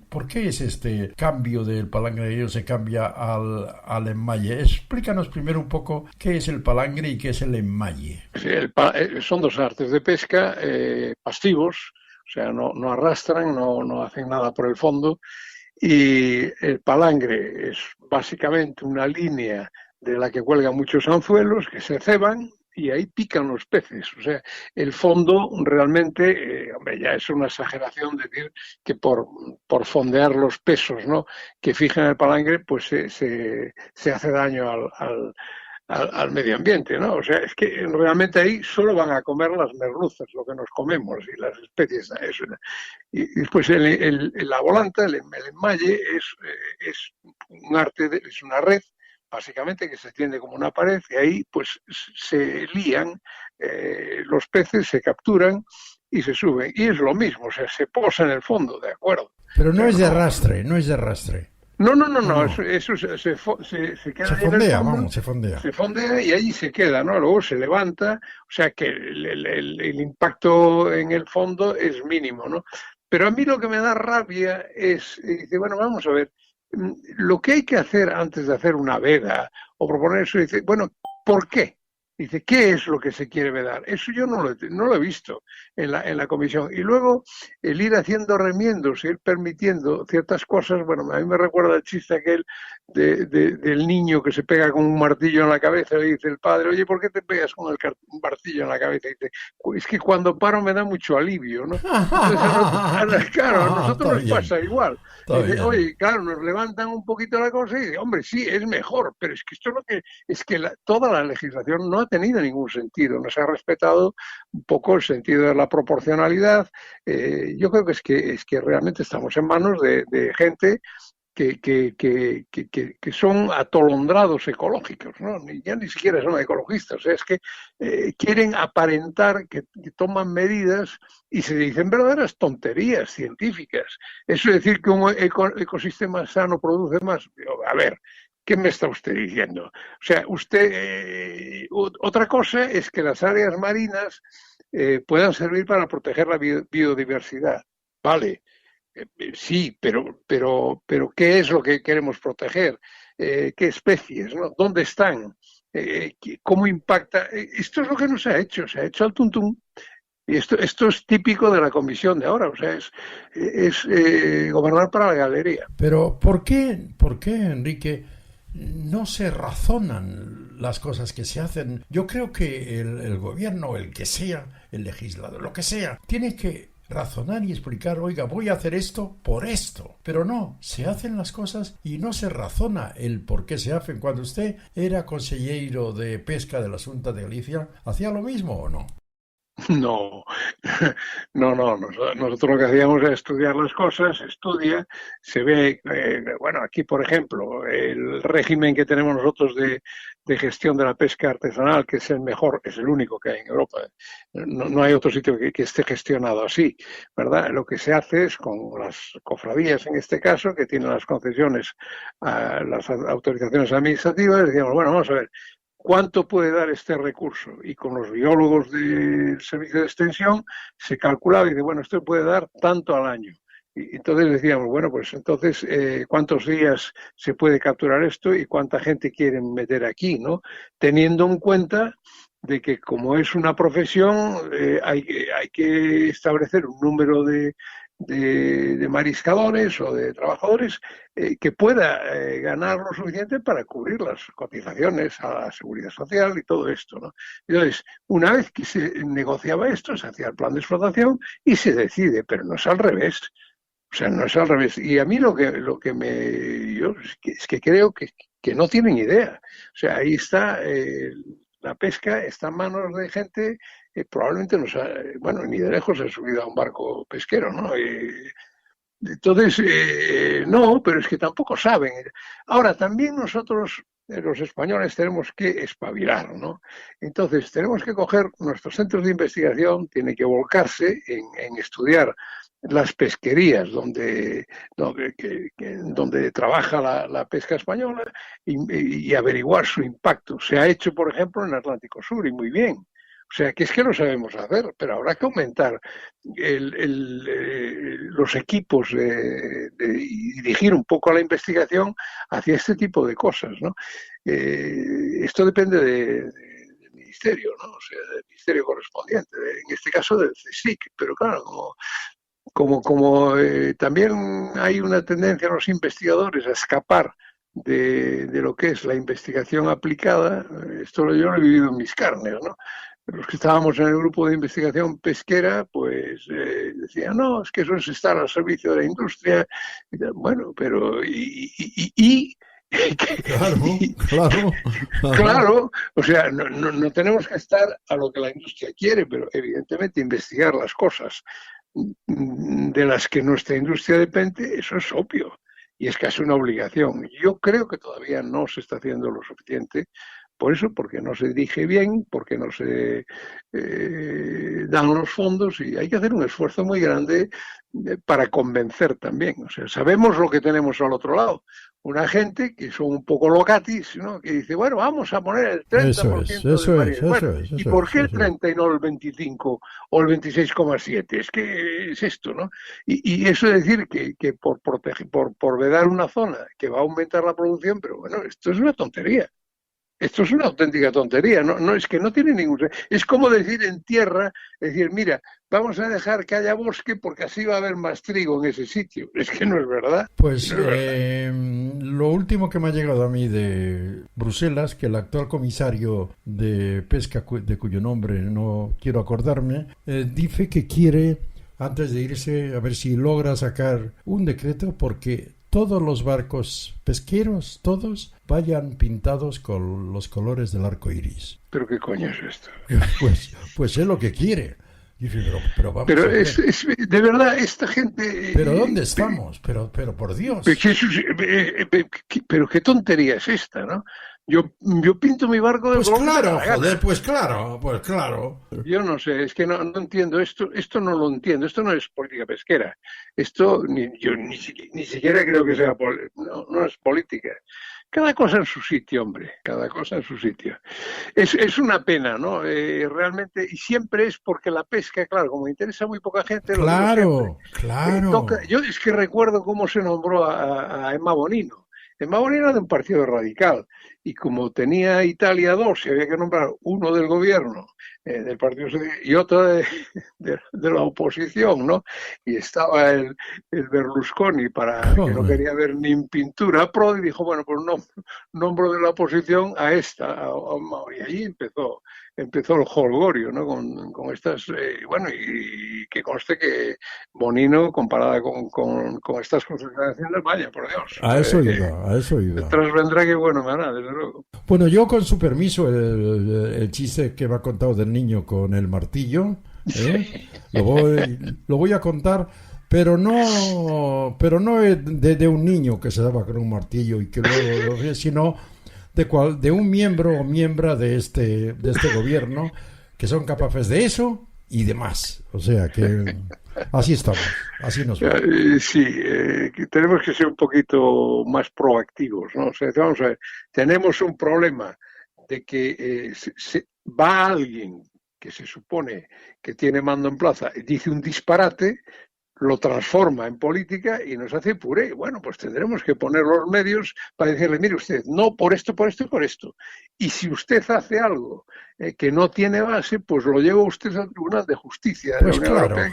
¿Por qué es este cambio del palangre se cambia al enmalle? Explícanos primero un poco qué es el palangre y qué es el enmalle. Sí, son dos artes de pesca pasivos, o sea, no arrastran, no hacen nada por el fondo, y el palangre es básicamente una línea de la que cuelgan muchos anzuelos que se ceban y ahí pican los peces. O sea, el fondo realmente, hombre, ya es una exageración decir que por fondear los pesos, ¿no?, que fijan el palangre, pues se hace daño al medio ambiente, ¿no? O sea, es que realmente ahí solo van a comer las merluzas, lo que nos comemos, y las especies. Eso. Y después la volanta, el enmalle, es un arte, es una red, básicamente, que se extiende como una pared, y ahí pues se lían los peces, se capturan y se suben. Y es lo mismo, o sea, se posa en el fondo, ¿de acuerdo? Pero no es de arrastre, no es de arrastre. No. Eso se queda. Se fondea, vamos, se fondea. Se fondea y allí se queda, ¿no? Luego se levanta, o sea que el impacto en el fondo es mínimo, ¿no? Pero a mí lo que me da rabia es, dice, bueno, vamos a ver, lo que hay que hacer antes de hacer una veda o proponer eso, dice, bueno, ¿por qué? Dice, ¿qué es lo que se quiere vedar? Eso yo no lo he visto en la comisión. Y luego el ir haciendo remiendos, ir permitiendo ciertas cosas, bueno, a mí me recuerda el chiste aquel del niño que se pega con un martillo en la cabeza y dice el padre, oye, ¿por qué te pegas con un martillo en la cabeza? Y dice, es que cuando paro me da mucho alivio, ¿no? Entonces, claro, a nosotros nos pasa igual. Dice, oye, claro, nos levantan un poquito la cosa y dice, hombre, sí, es mejor, pero es que toda la legislación no ha tenido ningún sentido, no se ha respetado un poco el sentido de la proporcionalidad. Yo creo que es que realmente estamos en manos de gente que son atolondrados ecológicos, ¿no? Ya ni siquiera son ecologistas, o sea, es que quieren aparentar que toman medidas y se dicen verdaderas tonterías científicas. Eso es decir que un ecosistema sano produce más. A ver, ¿qué me está usted diciendo? O sea, otra cosa es que las áreas marinas puedan servir para proteger la biodiversidad. Vale. Sí, pero ¿qué es lo que queremos proteger? ¿Qué especies? ¿No? ¿Dónde están? ¿Cómo impacta? Esto es lo que no se ha hecho al tuntún. Y esto es típico de la comisión de ahora, o sea, es gobernar para la galería. Pero ¿por qué, Enrique, no se razonan las cosas que se hacen? Yo creo que el gobierno, el que sea, el legislador, lo que sea, tiene que razonar y explicar, oiga, voy a hacer esto por esto. Pero no, se hacen las cosas y no se razona el por qué se hacen. Cuando usted era consejero de pesca de la Xunta de Galicia, ¿hacía lo mismo o no? No. Nosotros lo que hacíamos era estudiar las cosas, se ve, bueno, aquí por ejemplo, el régimen que tenemos nosotros de gestión de la pesca artesanal, que es el mejor, es el único que hay en Europa. No hay otro sitio que esté gestionado así, ¿verdad? Lo que se hace es con las cofradías, en este caso, que tienen las concesiones, las autorizaciones administrativas, decíamos, bueno, vamos a ver, ¿cuánto puede dar este recurso? Y con los biólogos del servicio de extensión se calculaba y dice, bueno, esto puede dar tanto al año. Y entonces decíamos, bueno, pues entonces, ¿cuántos días se puede capturar esto y cuánta gente quieren meter aquí, ¿no? Teniendo en cuenta de que como es una profesión, hay que establecer un número de mariscadores o de trabajadores que pueda ganar lo suficiente para cubrir las cotizaciones a la seguridad social y todo esto, ¿no? Entonces, una vez que se negociaba esto, se hacía el plan de explotación y se decide, pero no es al revés. O sea, no es al revés. Y a mí yo es que creo que no tienen idea. O sea, ahí está, la pesca está en manos de gente probablemente ni de lejos ha subido a un barco pesquero, ¿no? Entonces, no, pero es que tampoco saben. Ahora, también nosotros los españoles tenemos que espabilar, ¿no? Entonces, tenemos que coger nuestros centros de investigación, tiene que volcarse en estudiar las pesquerías donde trabaja la pesca española y averiguar su impacto. Se ha hecho, por ejemplo, en el Atlántico Sur y muy bien. O sea, que es que lo sabemos hacer, pero habrá que aumentar los equipos y dirigir un poco a la investigación hacia este tipo de cosas, ¿no? Esto depende del ministerio, ¿no? O sea, del ministerio correspondiente, en este caso del CSIC, pero claro, como también hay una tendencia a los investigadores a escapar de lo que es la investigación aplicada, esto yo lo he vivido en mis carnes, ¿no? Los que estábamos en el grupo de investigación pesquera, pues decían, no, es que eso es estar al servicio de la industria. Bueno, pero claro, o sea, no tenemos que estar a lo que la industria quiere, pero evidentemente investigar las cosas de las que nuestra industria depende, eso es obvio y es casi una obligación. Yo creo que todavía no se está haciendo lo suficiente. Por eso, porque no se dirige bien, porque no se dan los fondos y hay que hacer un esfuerzo muy grande para convencer también. O sea, sabemos lo que tenemos al otro lado. Una gente que son un poco locatis, ¿no? Que dice, bueno, vamos a poner el 30% ¿y por qué el 30 y no el 25 o el 26,7? Es que es esto, ¿no? Y eso es decir que por vedar una zona que va a aumentar la producción, pero bueno, esto es una tontería. Esto es una auténtica tontería, no es que no tiene ningún sentido. Es como decir en tierra, decir, mira, vamos a dejar que haya bosque porque así va a haber más trigo en ese sitio. Es que no es verdad. Pues no es verdad. Lo último que me ha llegado a mí de Bruselas, que el actual comisario de pesca, de cuyo nombre no quiero acordarme, dice que quiere, antes de irse, a ver si logra sacar un decreto porque todos los barcos pesqueros, todos, vayan pintados con los colores del arco iris. ¿Pero qué coño es esto? Pues es lo que quiere. Dice, pero vamos pero a ver. Es de verdad, esta gente... ¿Pero dónde estamos? Pero por Dios. Pero qué tontería es esta, ¿no? Yo pinto mi barco de color. Pues claro. Yo no sé, es que no entiendo esto no lo entiendo, esto no es política pesquera, esto ni siquiera creo que sea, no es política. Cada cosa en su sitio, hombre, cada cosa en su sitio. Es una pena, ¿no? Realmente, y siempre es porque la pesca, claro, como interesa a muy poca gente... Claro. Yo es que recuerdo cómo se nombró a Emma Bonino. Emma Bonino era de un partido radical, y como tenía Italia dos, y había que nombrar uno del gobierno, del Partido Socialista, y otro de la oposición, ¿no? Y estaba el Berlusconi, que no quería ver ni pintura pro, y dijo, bueno, pues nombro de la oposición a esta, y ahí empezó el jolgorio, ¿no? Con estas, bueno, y que conste que Bonino, comparada con estas consideraciones, vaya, por Dios. A eso iba. Detrás vendrá que bueno me hará, desde luego. Bueno, yo con su permiso, el chiste que me ha contado del niño con el martillo, lo voy a contar, pero no de un niño que se daba con un martillo y que luego, sino de un miembro o miembra de este gobierno que son capaces de eso y de más. O sea que así estamos, así nos va. Sí, tenemos que ser un poquito más proactivos, ¿no? O sea, vamos a ver, tenemos un problema de que va alguien que se supone que tiene mando en plaza y dice un disparate, lo transforma en política y nos hace puré. Bueno, pues tendremos que poner los medios para decirle, mire usted, no por esto y por esto. Y si usted hace algo que no tiene base, pues lo lleva usted al Tribunal de Justicia de la Unión Europea,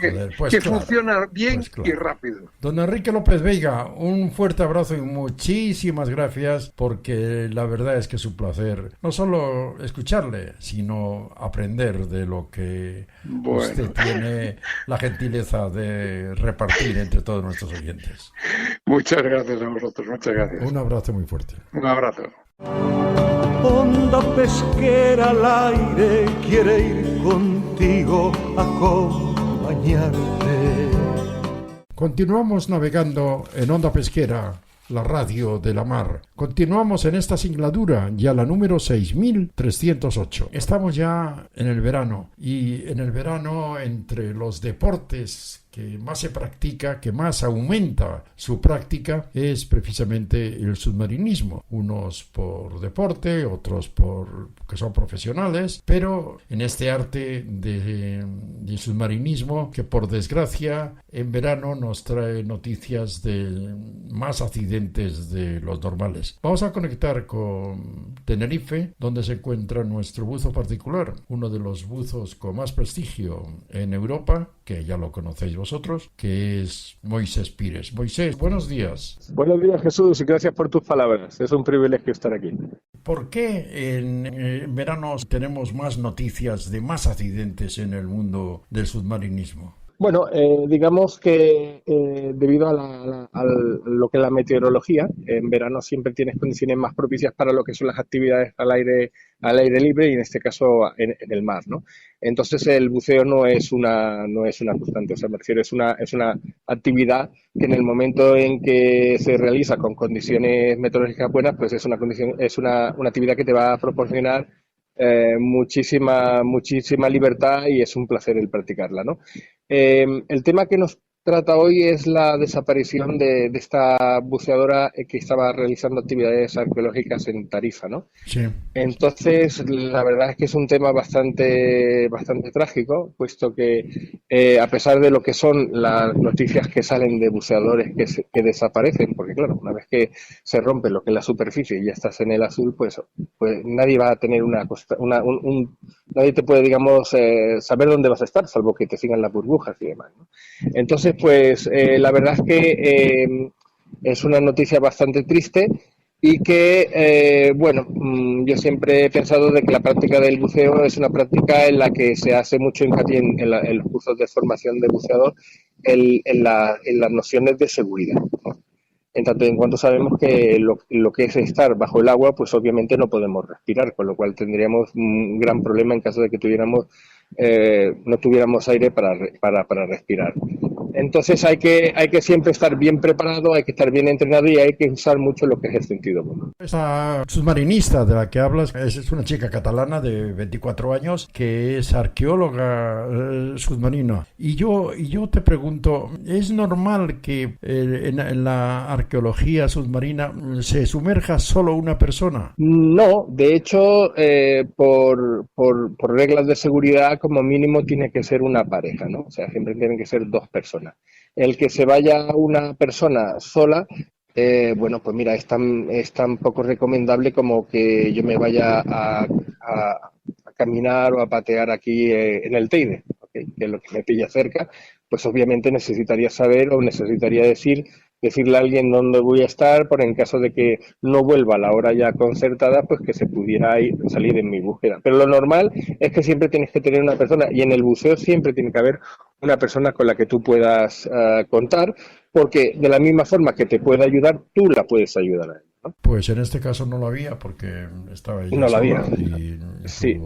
que funciona bien y rápido. Don Enrique López Veiga, un fuerte abrazo y muchísimas gracias, porque la verdad es que es un placer no solo escucharle, sino aprender de lo que usted tiene la gentileza de repartir entre todos nuestros oyentes. Muchas gracias a vosotros, muchas gracias. Un abrazo muy fuerte. Un abrazo. Onda pesquera al aire quiere ir contigo a acompañarte. Continuamos navegando en Onda Pesquera, la radio de la mar. Continuamos en esta singladura, ya la número 6308. Estamos ya en el verano, y en el verano, entre los deportes que más se practica, que más aumenta su práctica, es precisamente el submarinismo. Unos por deporte, otros que son profesionales, pero en este arte de submarinismo, que por desgracia en verano nos trae noticias de más accidentes de los normales. Vamos a conectar con Tenerife, donde se encuentra nuestro buzo particular, uno de los buzos con más prestigio en Europa, que ya lo conocéis vosotros, que es Moisés Pires. Moisés, buenos días. Buenos días, Jesús, y gracias por tus palabras. Es un privilegio estar aquí. ¿Por qué en verano tenemos más noticias de más accidentes en el mundo del submarinismo? Bueno, digamos que debido a lo que es la meteorología, en verano siempre tienes condiciones más propicias para lo que son las actividades al aire libre, y en este caso en el mar, ¿no? Entonces el buceo no es una constante, o sea, me refiero, es una actividad que en el momento en que se realiza con condiciones meteorológicas buenas, pues es una actividad que te va a proporcionar muchísima libertad, y es un placer el practicarla, ¿no? El tema que nos trata hoy es la desaparición de esta buceadora que estaba realizando actividades arqueológicas en Tarifa, ¿no? Sí. Entonces, la verdad es que es un tema bastante trágico, puesto que a pesar de lo que son las noticias que salen de buceadores que desaparecen, porque claro, una vez que se rompe lo que es la superficie y ya estás en el azul, pues nadie va a tener nadie te puede, digamos, saber dónde vas a estar, salvo que te sigan las burbujas y demás, ¿no? Entonces, pues la verdad es que es una noticia bastante triste, y que, yo siempre he pensado de que la práctica del buceo es una práctica en la que se hace mucho hincapié en los cursos de formación de buceador, en las nociones de seguridad, ¿no? En tanto y en cuanto sabemos que lo que es estar bajo el agua, pues obviamente no podemos respirar, con lo cual tendríamos un gran problema en caso de que no tuviéramos aire para respirar. Entonces hay que siempre estar bien preparado, hay que estar bien entrenado, y hay que usar mucho lo que es el sentido común. Esta submarinista de la que hablas es una chica catalana de 24 años que es arqueóloga submarina. Y yo te pregunto, ¿es normal que en la arqueología submarina se sumerja solo una persona? No, de hecho, por reglas de seguridad, como mínimo tiene que ser una pareja, ¿no? O sea, siempre tienen que ser dos personas. El que se vaya una persona sola, pues mira, es tan poco recomendable como que yo me vaya a caminar o a patear aquí en el Teide, ¿okay? Que es lo que me pilla cerca, pues obviamente necesitaría saber, o necesitaría decirle a alguien dónde voy a estar, por en caso de que no vuelva a la hora ya concertada, pues que se pudiera salir en mi búsqueda. Pero lo normal es que siempre tienes que tener una persona, y en el buceo siempre tiene que haber una persona con la que tú puedas contar, porque de la misma forma que te puede ayudar, tú la puedes ayudar a él, ¿no? Pues en este caso no lo había, porque estaba ella no la había. Y sí.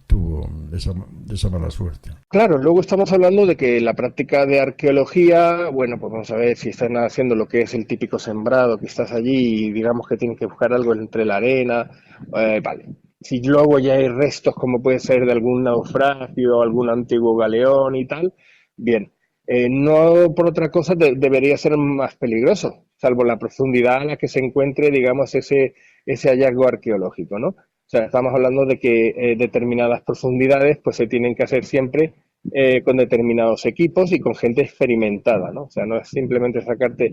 tuvo esa mala suerte. Claro, luego estamos hablando de que la práctica de arqueología, bueno, pues vamos a ver si están haciendo lo que es el típico sembrado, que estás allí y digamos que tienes que buscar algo entre la arena, vale. Si luego ya hay restos, como puede ser de algún naufragio, algún antiguo galeón y tal, bien. No por otra cosa debería ser más peligroso, salvo la profundidad a la que se encuentre, digamos, ese hallazgo arqueológico, ¿no? O sea, estamos hablando de que determinadas profundidades pues se tienen que hacer siempre con determinados equipos y con gente experimentada, ¿no? O sea, no es simplemente sacarte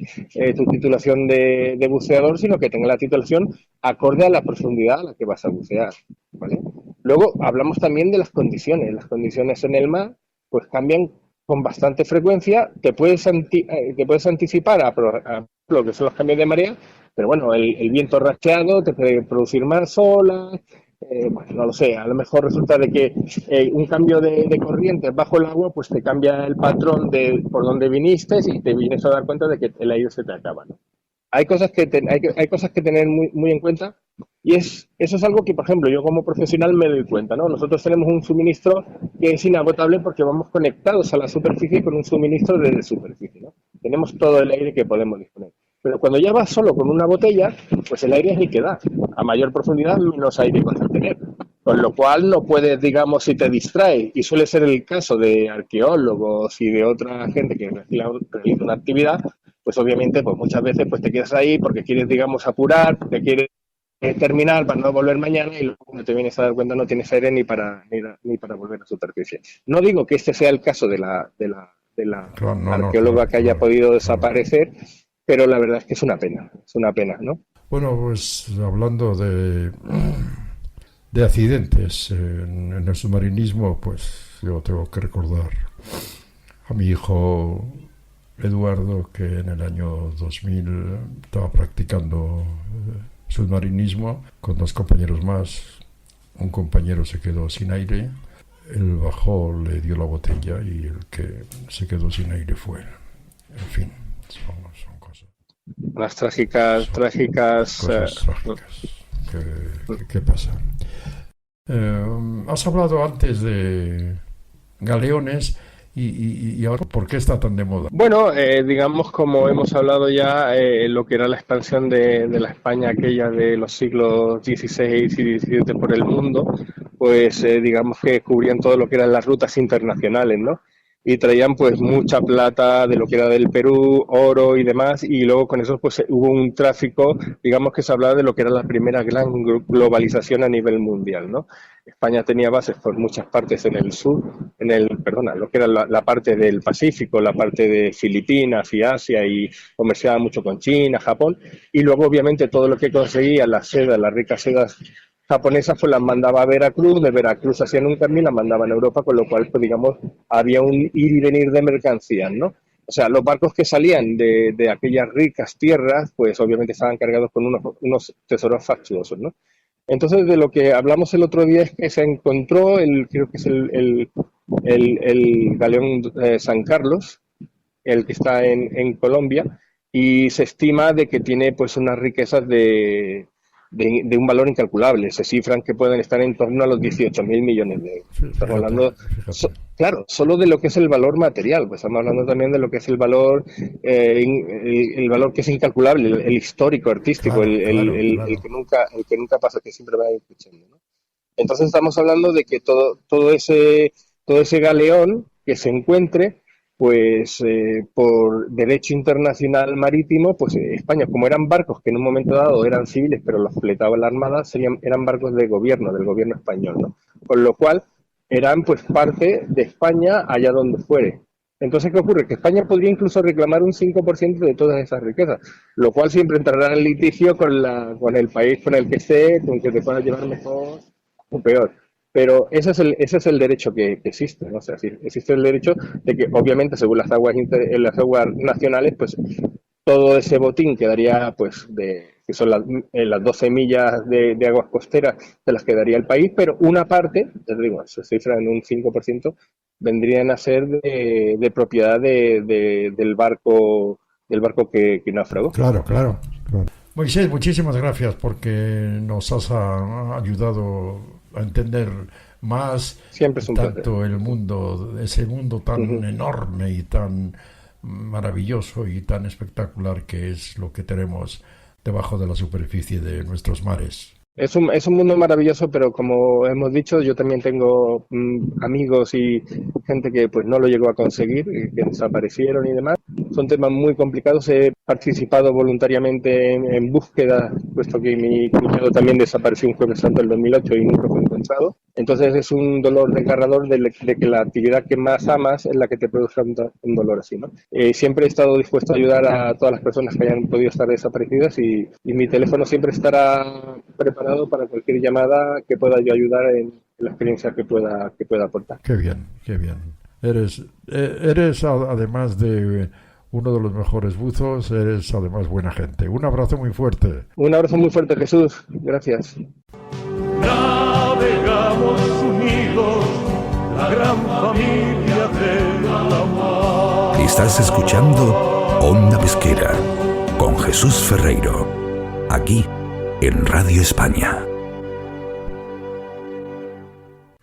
tu titulación de buceador, sino que tenga la titulación acorde a la profundidad a la que vas a bucear, ¿vale? Luego hablamos también de las condiciones. Las condiciones en el mar pues cambian con bastante frecuencia. Te puedes anticipar a lo que son los cambios de marea, pero bueno, el viento racheado te puede producir más olas. Bueno, no lo sé, a lo mejor resulta de que un cambio de corriente bajo el agua pues te cambia el patrón de por donde viniste, y te vienes a dar cuenta de que el aire se te acaba, ¿no? Hay cosas que tener muy en cuenta, y eso es algo que, por ejemplo, yo como profesional me doy cuenta, ¿no? Nosotros tenemos un suministro que es inagotable porque vamos conectados a la superficie con un suministro desde superficie, ¿no? Tenemos todo el aire que podemos disponer. Pero cuando ya vas solo con una botella, pues el aire es el que da. A mayor profundidad, menos aire vas a tener. Con lo cual no puedes, digamos, si te distrae, y suele ser el caso de arqueólogos y de otra gente que realiza una actividad, pues obviamente pues muchas veces pues te quedas ahí porque quieres, digamos, apurar, porque quieres terminar para no volver mañana y luego cuando te vienes a dar cuenta no tienes aire ni para volver a superficie. No digo que este sea el caso de la arqueóloga que haya podido desaparecer, pero la verdad es que es una pena, ¿no? Bueno, pues hablando de accidentes en el submarinismo, pues yo tengo que recordar a mi hijo Eduardo, que en el año 2000 estaba practicando submarinismo con 2 compañeros más. Un compañero se quedó sin aire, él bajó, le dio la botella y el que se quedó sin aire fue él. En fin, son cosas. Las trágicas cosas trágicas que pasan. Has hablado antes de galeones y ahora, ¿por qué está tan de moda? Bueno, digamos, como hemos hablado ya, lo que era la expansión de la España aquella de los siglos XVI y XVII por el mundo, pues digamos que cubrían todo lo que eran las rutas internacionales, ¿no? Y traían pues mucha plata de lo que era del Perú, oro y demás, y luego con eso pues hubo un tráfico, digamos que se hablaba de lo que era la primera gran globalización a nivel mundial, ¿no? España tenía bases por muchas partes en el sur, lo que era la parte del Pacífico, la parte de Filipinas y Asia, y comerciaba mucho con China, Japón, y luego obviamente todo lo que conseguía, las sedas, las ricas sedas japonesas, pues las mandaba a Veracruz, de Veracruz hacían un cambio y las mandaban a Europa, con lo cual, pues digamos, había un ir y venir de mercancías, ¿no? O sea, los barcos que salían de aquellas ricas tierras, pues obviamente estaban cargados con unos tesoros fastuosos, ¿no? Entonces, de lo que hablamos el otro día es que se encontró, creo que es el galeón San Carlos, el que está en Colombia, y se estima de que tiene pues unas riquezas de un valor incalculable. Se cifran que pueden estar en torno a los 18.000 millones de euros. Estamos hablando, claro, solo de lo que es el valor material, pues estamos hablando también de lo que es el valor valor que es incalculable, el histórico, artístico, claro, el que nunca pasa, que siempre va escuchando, ¿no? Entonces estamos hablando de que todo ese galeón que se encuentre, pues por derecho internacional marítimo, pues España, como eran barcos que en un momento dado eran civiles, pero los fletaba la Armada, eran barcos del gobierno español, ¿no? Con lo cual eran pues parte de España allá donde fuere. Entonces, ¿qué ocurre? Que España podría incluso reclamar un 5% de todas esas riquezas, lo cual siempre entrará en litigio con el país con el que esté, con que te pueda llevar mejor o peor. Pero ese es el derecho que existe, ¿no? O sea, existe el derecho de que, obviamente, según las aguas nacionales, pues todo ese botín quedaría, pues, que son las 12 millas de aguas costeras de las que daría el país, pero una parte, ya te digo, se cifra en un 5%, vendrían a ser de propiedad del barco que naufragó. Claro. Moisés, muchísimas gracias porque nos has ayudado a entender más tanto el mundo, ese mundo tan enorme y tan maravilloso y tan espectacular que es lo que tenemos debajo de la superficie de nuestros mares. Es un mundo maravilloso, pero como hemos dicho, yo también tengo amigos y gente que pues no lo llegó a conseguir, que desaparecieron y demás. Son temas muy complicados. He participado voluntariamente en búsqueda, puesto que mi cuñado también desapareció un Jueves Santo del 2008 y nunca fue encontrado. Entonces es un dolor desgarrador de que la actividad que más amas es la que te produce un dolor así, ¿no? Siempre he estado dispuesto a ayudar a todas las personas que hayan podido estar desaparecidas y mi teléfono siempre estará preparado para cualquier llamada que pueda yo ayudar en la experiencia que pueda aportar. Qué bien. Eres además de uno de los mejores buzos, eres además buena gente. Un abrazo muy fuerte. Un abrazo muy fuerte, Jesús. Gracias. Navegamos unidos, la gran familia de la mar. Estás escuchando Onda Pesquera con Jesús Ferreiro, aquí en Radio España.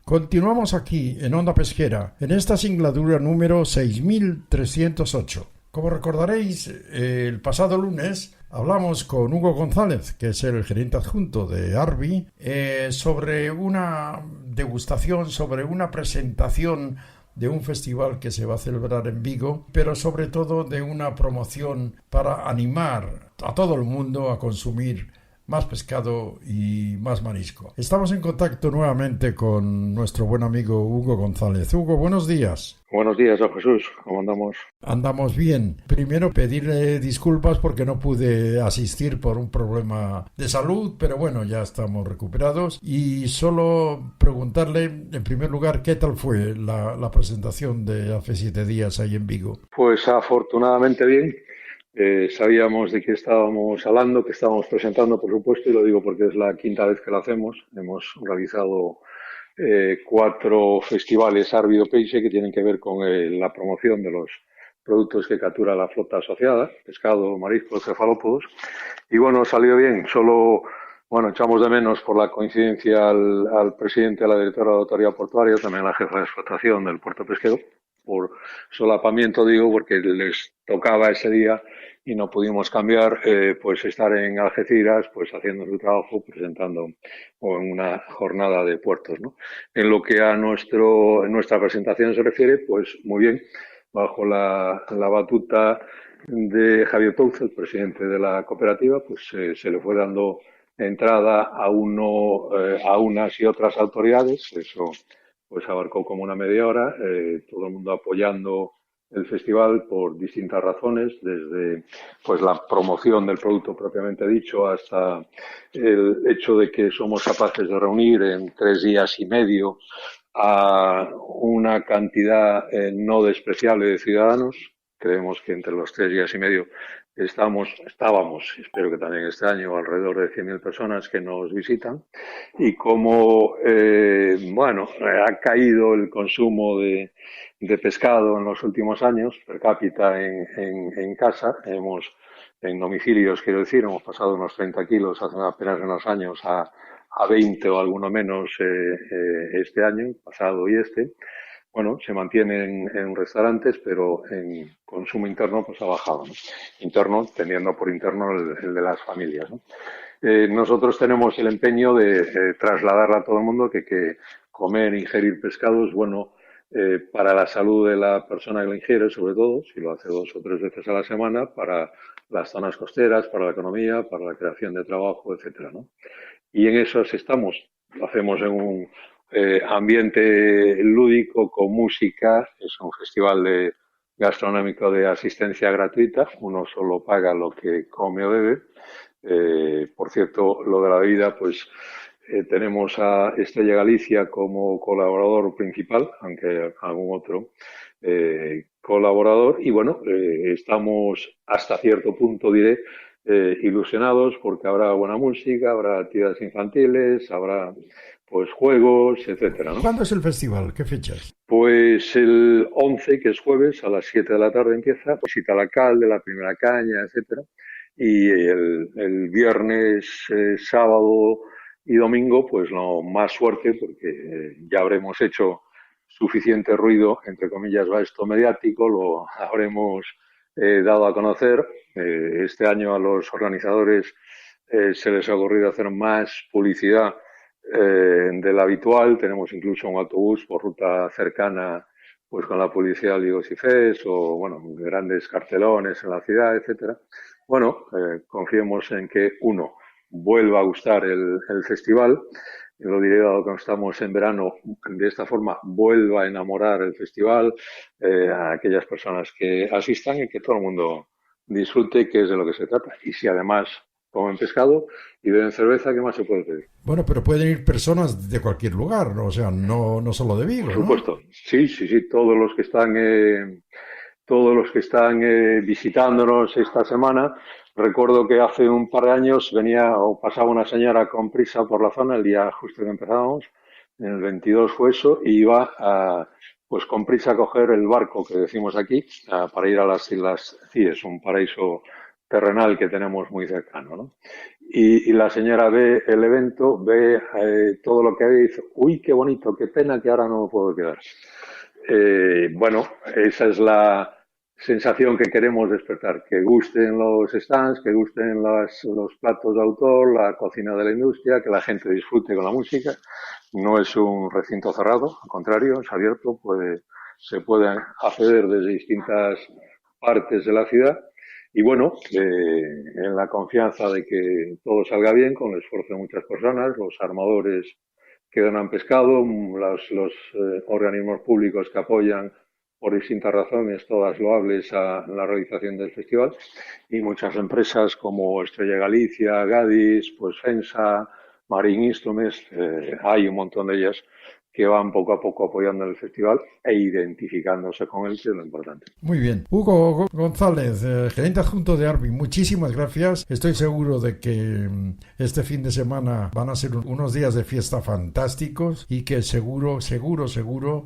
Continuamos aquí en Onda Pesquera, en esta singladura número 6308. Como recordaréis, el pasado lunes hablamos con Hugo González, que es el gerente adjunto de Arbi, sobre una degustación, sobre una presentación de un festival que se va a celebrar en Vigo, pero sobre todo de una promoción para animar a todo el mundo a consumir más pescado y más marisco. Estamos en contacto nuevamente con nuestro buen amigo Hugo González. Hugo, buenos días. Buenos días, don Jesús. ¿Cómo andamos? Andamos bien. Primero pedirle disculpas porque no pude asistir por un problema de salud, pero bueno, ya estamos recuperados. Y solo preguntarle, en primer lugar, ¿qué tal fue la presentación de hace 7 días ahí en Vigo? Pues afortunadamente bien. Sabíamos de qué estábamos hablando, que estábamos presentando, por supuesto, y lo digo porque es la 5ª vez que lo hacemos. Hemos realizado 4 festivales Arbi do Peixe que tienen que ver con la promoción de los productos que captura la flota asociada, pescado, mariscos, cefalópodos. Y bueno, salió bien. Solo, bueno, echamos de menos por la coincidencia al presidente de la directora de Autoridad Portuaria, también a la jefa de explotación del puerto pesquero, por solapamiento, digo, porque les tocaba ese día y no pudimos cambiar, pues estar en Algeciras, pues haciendo su trabajo, presentando en una jornada de puertos, ¿no? En lo que a nuestra presentación se refiere, pues muy bien, bajo la batuta de Javier Pouzo, el presidente de la cooperativa, pues se le fue dando entrada a unas y otras autoridades, eso pues abarcó como una media hora, todo el mundo apoyando el festival por distintas razones, desde pues la promoción del producto propiamente dicho hasta el hecho de que somos capaces de reunir en 3 días y medio a una cantidad no despreciable de ciudadanos. Creemos que entre los 3 días y medio estábamos, espero que también este año, alrededor de 100.000 personas que nos visitan, y como, ha caído el consumo de pescado en los últimos años, per cápita en casa, en domicilios, quiero decir, hemos pasado unos 30 kilos hace apenas unos años a 20 o alguno menos este año, pasado y este. Bueno, se mantiene en restaurantes, pero en consumo interno pues ha bajado, ¿no? Interno, teniendo por interno el de las familias, ¿no? Nosotros tenemos el empeño de trasladarle a todo el mundo que comer, ingerir pescado es bueno para la salud de la persona que lo ingiere, sobre todo, si lo hace 2 o 3 veces a la semana, para las zonas costeras, para la economía, para la creación de trabajo, etcétera, ¿no? Y en eso estamos. Lo hacemos en un ambiente lúdico, con música. Es un festival gastronómico de asistencia gratuita. Uno solo paga lo que come o bebe. Por cierto, lo de la bebida, pues tenemos a Estrella Galicia como colaborador principal, aunque algún otro colaborador. Y bueno, estamos hasta cierto punto, diré, ilusionados porque habrá buena música, habrá actividades infantiles, habrá pues juegos, etcétera, ¿no? ¿Cuándo es el festival? ¿Qué fechas? Pues el 11, que es jueves, a las 7 de la tarde empieza, visita al alcalde, la primera caña, etcétera. Y el viernes, sábado y domingo, pues lo más fuerte, porque ya habremos hecho suficiente ruido, entre comillas, va esto mediático, lo habremos dado a conocer. Este año a los organizadores se les ha ocurrido hacer más publicidad de la habitual. Tenemos incluso un autobús por ruta cercana, pues con la publicidad de Ligos y Fes, o bueno, grandes cartelones en la ciudad, etcétera. Bueno, confiemos en que vuelva a gustar el festival. Lo diré, dado que estamos en verano, de esta forma vuelva a enamorar el festival a aquellas personas que asistan y que todo el mundo disfrute, que es de lo que se trata. Y si además comen pescado y beben cerveza, ¿qué más se puede pedir? Bueno, pero pueden ir personas de cualquier lugar, ¿no? O sea, no solo de Vigo, ¿no? Por supuesto, sí, todos los que están visitándonos esta semana. Recuerdo que hace un par de años pasaba una señora con prisa por la zona, el día justo que empezábamos, en el 22 fue eso, y iba pues con prisa a coger el barco que decimos aquí, para ir a las Islas Cíes, un paraíso terrenal que tenemos muy cercano, ¿no? Y la señora ve el evento, ve todo lo que hay y dice, uy, qué bonito, qué pena que ahora no me puedo quedar. Bueno, esa es sensación que queremos despertar, que gusten los stands, que gusten los platos de autor, la cocina de la industria, que la gente disfrute con la música. No es un recinto cerrado, al contrario, es abierto, se puede acceder desde distintas partes de la ciudad. Y bueno, en la confianza de que todo salga bien, con el esfuerzo de muchas personas, los armadores que donan pescado, los organismos públicos que apoyan por distintas razones, todas loables, a la realización del festival, y muchas empresas como Estrella Galicia, Gadis, pues FENSA, Marine Instruments, hay un montón de ellas que van poco a poco apoyando el festival e identificándose con él, que es lo importante. Muy bien. Hugo González, gerente adjunto de ARBI, muchísimas gracias. Estoy seguro de que este fin de semana van a ser unos días de fiesta fantásticos y que seguro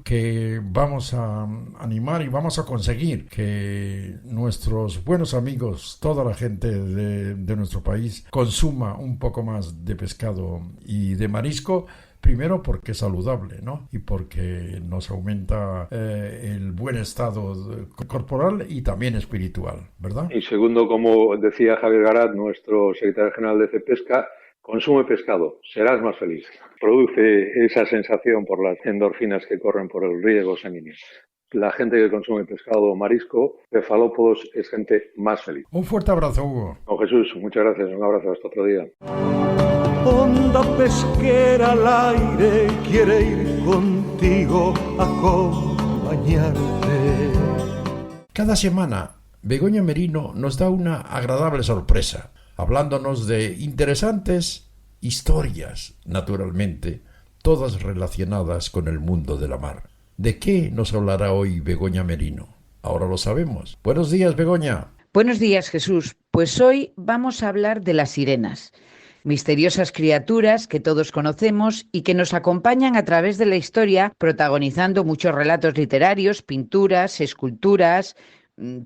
que vamos a animar y vamos a conseguir que nuestros buenos amigos, toda la gente de nuestro país, consuma un poco más de pescado y de marisco. Primero porque es saludable, ¿no? Y porque nos aumenta el buen estado corporal y también espiritual, ¿verdad? Y segundo, como decía Javier Garat, nuestro secretario general de CEPESCA, consume pescado, serás más feliz. Produce esa sensación por las endorfinas que corren por el riego sanguíneo. La gente que consume pescado o marisco, cefalópodos, es gente más feliz. Un fuerte abrazo, Hugo. Don Jesús, muchas gracias. Un abrazo, hasta otro día. Onda pesquera al aire quiere ir contigo a acompañarte. Cada semana, Begoña Merino nos da una agradable sorpresa, hablándonos de interesantes historias, naturalmente, todas relacionadas con el mundo de la mar. ¿De qué nos hablará hoy Begoña Merino? Ahora lo sabemos. Buenos días, Begoña. Buenos días, Jesús. Pues hoy vamos a hablar de las sirenas. Misteriosas criaturas que todos conocemos y que nos acompañan a través de la historia, protagonizando muchos relatos literarios, pinturas, esculturas,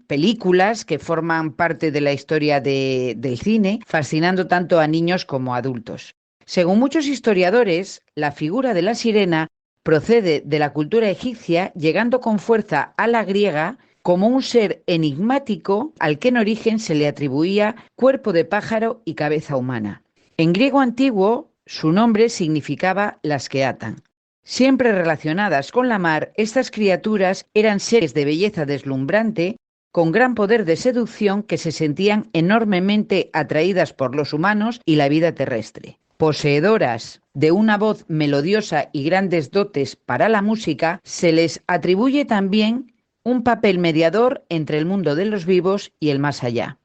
películas que forman parte de la historia del cine, fascinando tanto a niños como a adultos. Según muchos historiadores, la figura de la sirena procede de la cultura egipcia, llegando con fuerza a la griega como un ser enigmático al que en origen se le atribuía cuerpo de pájaro y cabeza humana. En griego antiguo, su nombre significaba las que atan. Siempre relacionadas con la mar, estas criaturas eran seres de belleza deslumbrante, con gran poder de seducción, que se sentían enormemente atraídas por los humanos y la vida terrestre. Poseedoras de una voz melodiosa y grandes dotes para la música, se les atribuye también un papel mediador entre el mundo de los vivos y el más allá.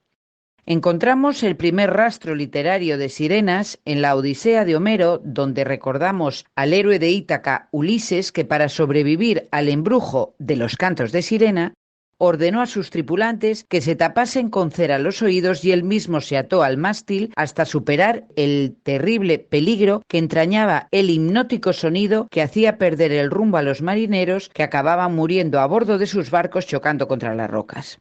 Encontramos el primer rastro literario de sirenas en la Odisea de Homero, donde recordamos al héroe de Ítaca, Ulises, que para sobrevivir al embrujo de los cantos de sirena, ordenó a sus tripulantes que se tapasen con cera los oídos y él mismo se ató al mástil hasta superar el terrible peligro que entrañaba el hipnótico sonido que hacía perder el rumbo a los marineros, que acababan muriendo a bordo de sus barcos chocando contra las rocas.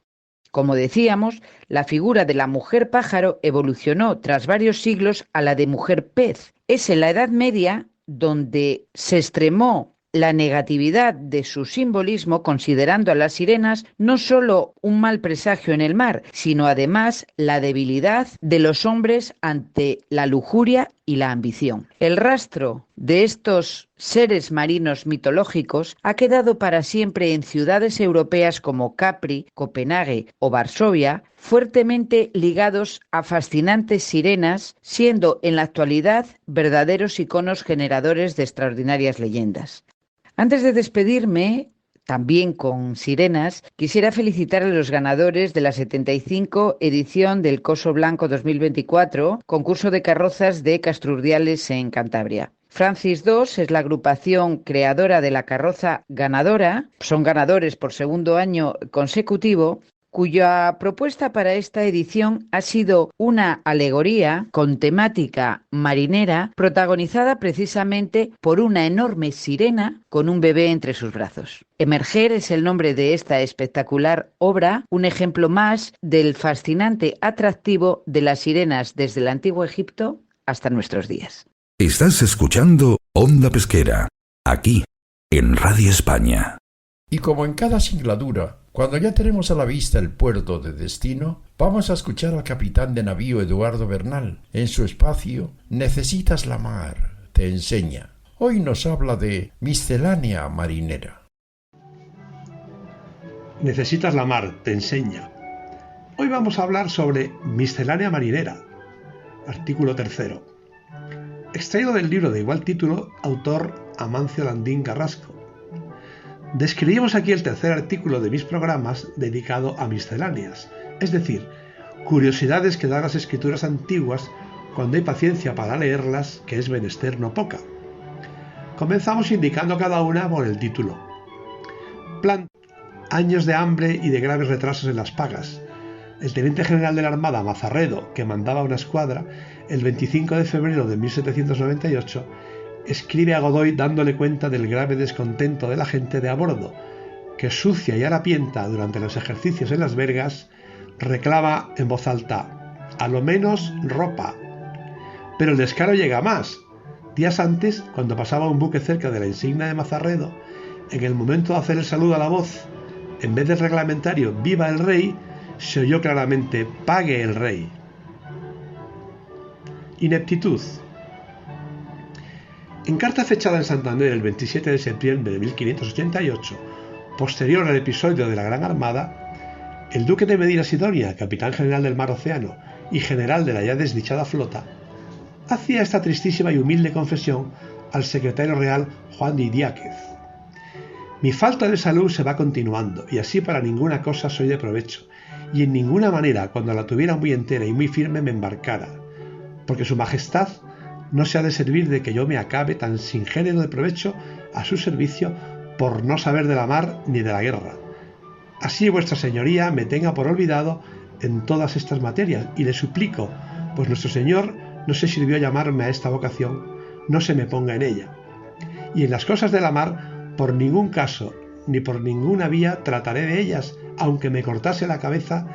Como decíamos, la figura de la mujer pájaro evolucionó tras varios siglos a la de mujer pez. Es en la Edad Media donde se extremó la negatividad de su simbolismo, considerando a las sirenas no solo un mal presagio en el mar, sino además la debilidad de los hombres ante la lujuria y la ambición. El rastro de estos seres marinos mitológicos ha quedado para siempre en ciudades europeas como Capri, Copenhague o Varsovia, fuertemente ligados a fascinantes sirenas, siendo en la actualidad verdaderos iconos generadores de extraordinarias leyendas. Antes de despedirme, también con sirenas, quisiera felicitar a los ganadores de la 75 edición del Coso Blanco 2024, concurso de carrozas de Castrurdiales en Cantabria. Francis II es la agrupación creadora de la carroza ganadora, son ganadores por segundo año consecutivo, cuya propuesta para esta edición ha sido una alegoría con temática marinera protagonizada precisamente por una enorme sirena con un bebé entre sus brazos. Emerger es el nombre de esta espectacular obra, un ejemplo más del fascinante atractivo de las sirenas desde el antiguo Egipto hasta nuestros días. Estás escuchando Onda Pesquera, aquí, en Radio España. Y como en cada singladura, cuando ya tenemos a la vista el puerto de destino, vamos a escuchar al capitán de navío Eduardo Bernal en su espacio Necesitas la mar, te enseña. Hoy nos habla de miscelánea marinera. Necesitas la mar, te enseña. Hoy vamos a hablar sobre miscelánea marinera, artículo 3. Extraído del libro de igual título, autor Amancio Landín Carrasco. Describimos aquí el tercer artículo de mis programas dedicado a misceláneas, es decir, curiosidades que dan las escrituras antiguas cuando hay paciencia para leerlas, que es menester no poca. Comenzamos indicando cada una por el título. Años de hambre y de graves retrasos en las pagas. El teniente general de la Armada, Mazarredo, que mandaba una escuadra, el 25 de febrero de 1798, escribe a Godoy dándole cuenta del grave descontento de la gente de a bordo, que sucia y harapienta durante los ejercicios en las vergas, reclama en voz alta, a lo menos ropa. Pero el descaro llega más. Días antes, cuando pasaba un buque cerca de la insignia de Mazarredo, en el momento de hacer el saludo a la voz, en vez del reglamentario «Viva el Rey», se oyó claramente «Pague el Rey». Ineptitud. En carta fechada en Santander el 27 de septiembre de 1588, posterior al episodio de la Gran Armada, el duque de Medina Sidonia, capitán general del Mar Océano y general de la ya desdichada flota, hacía esta tristísima y humilde confesión al secretario real Juan de Idiáquez. Mi falta de salud se va continuando, y así para ninguna cosa soy de provecho, y en ninguna manera, cuando la tuviera muy entera y muy firme, me embarcara, porque su majestad no se ha de servir de que yo me acabe tan sin género de provecho a su servicio por no saber de la mar ni de la guerra. Así vuestra señoría me tenga por olvidado en todas estas materias, y le suplico, pues nuestro Señor no se sirvió a llamarme a esta vocación, no se me ponga en ella. Y en las cosas de la mar, por ningún caso ni por ninguna vía trataré de ellas, aunque me cortase la cabeza,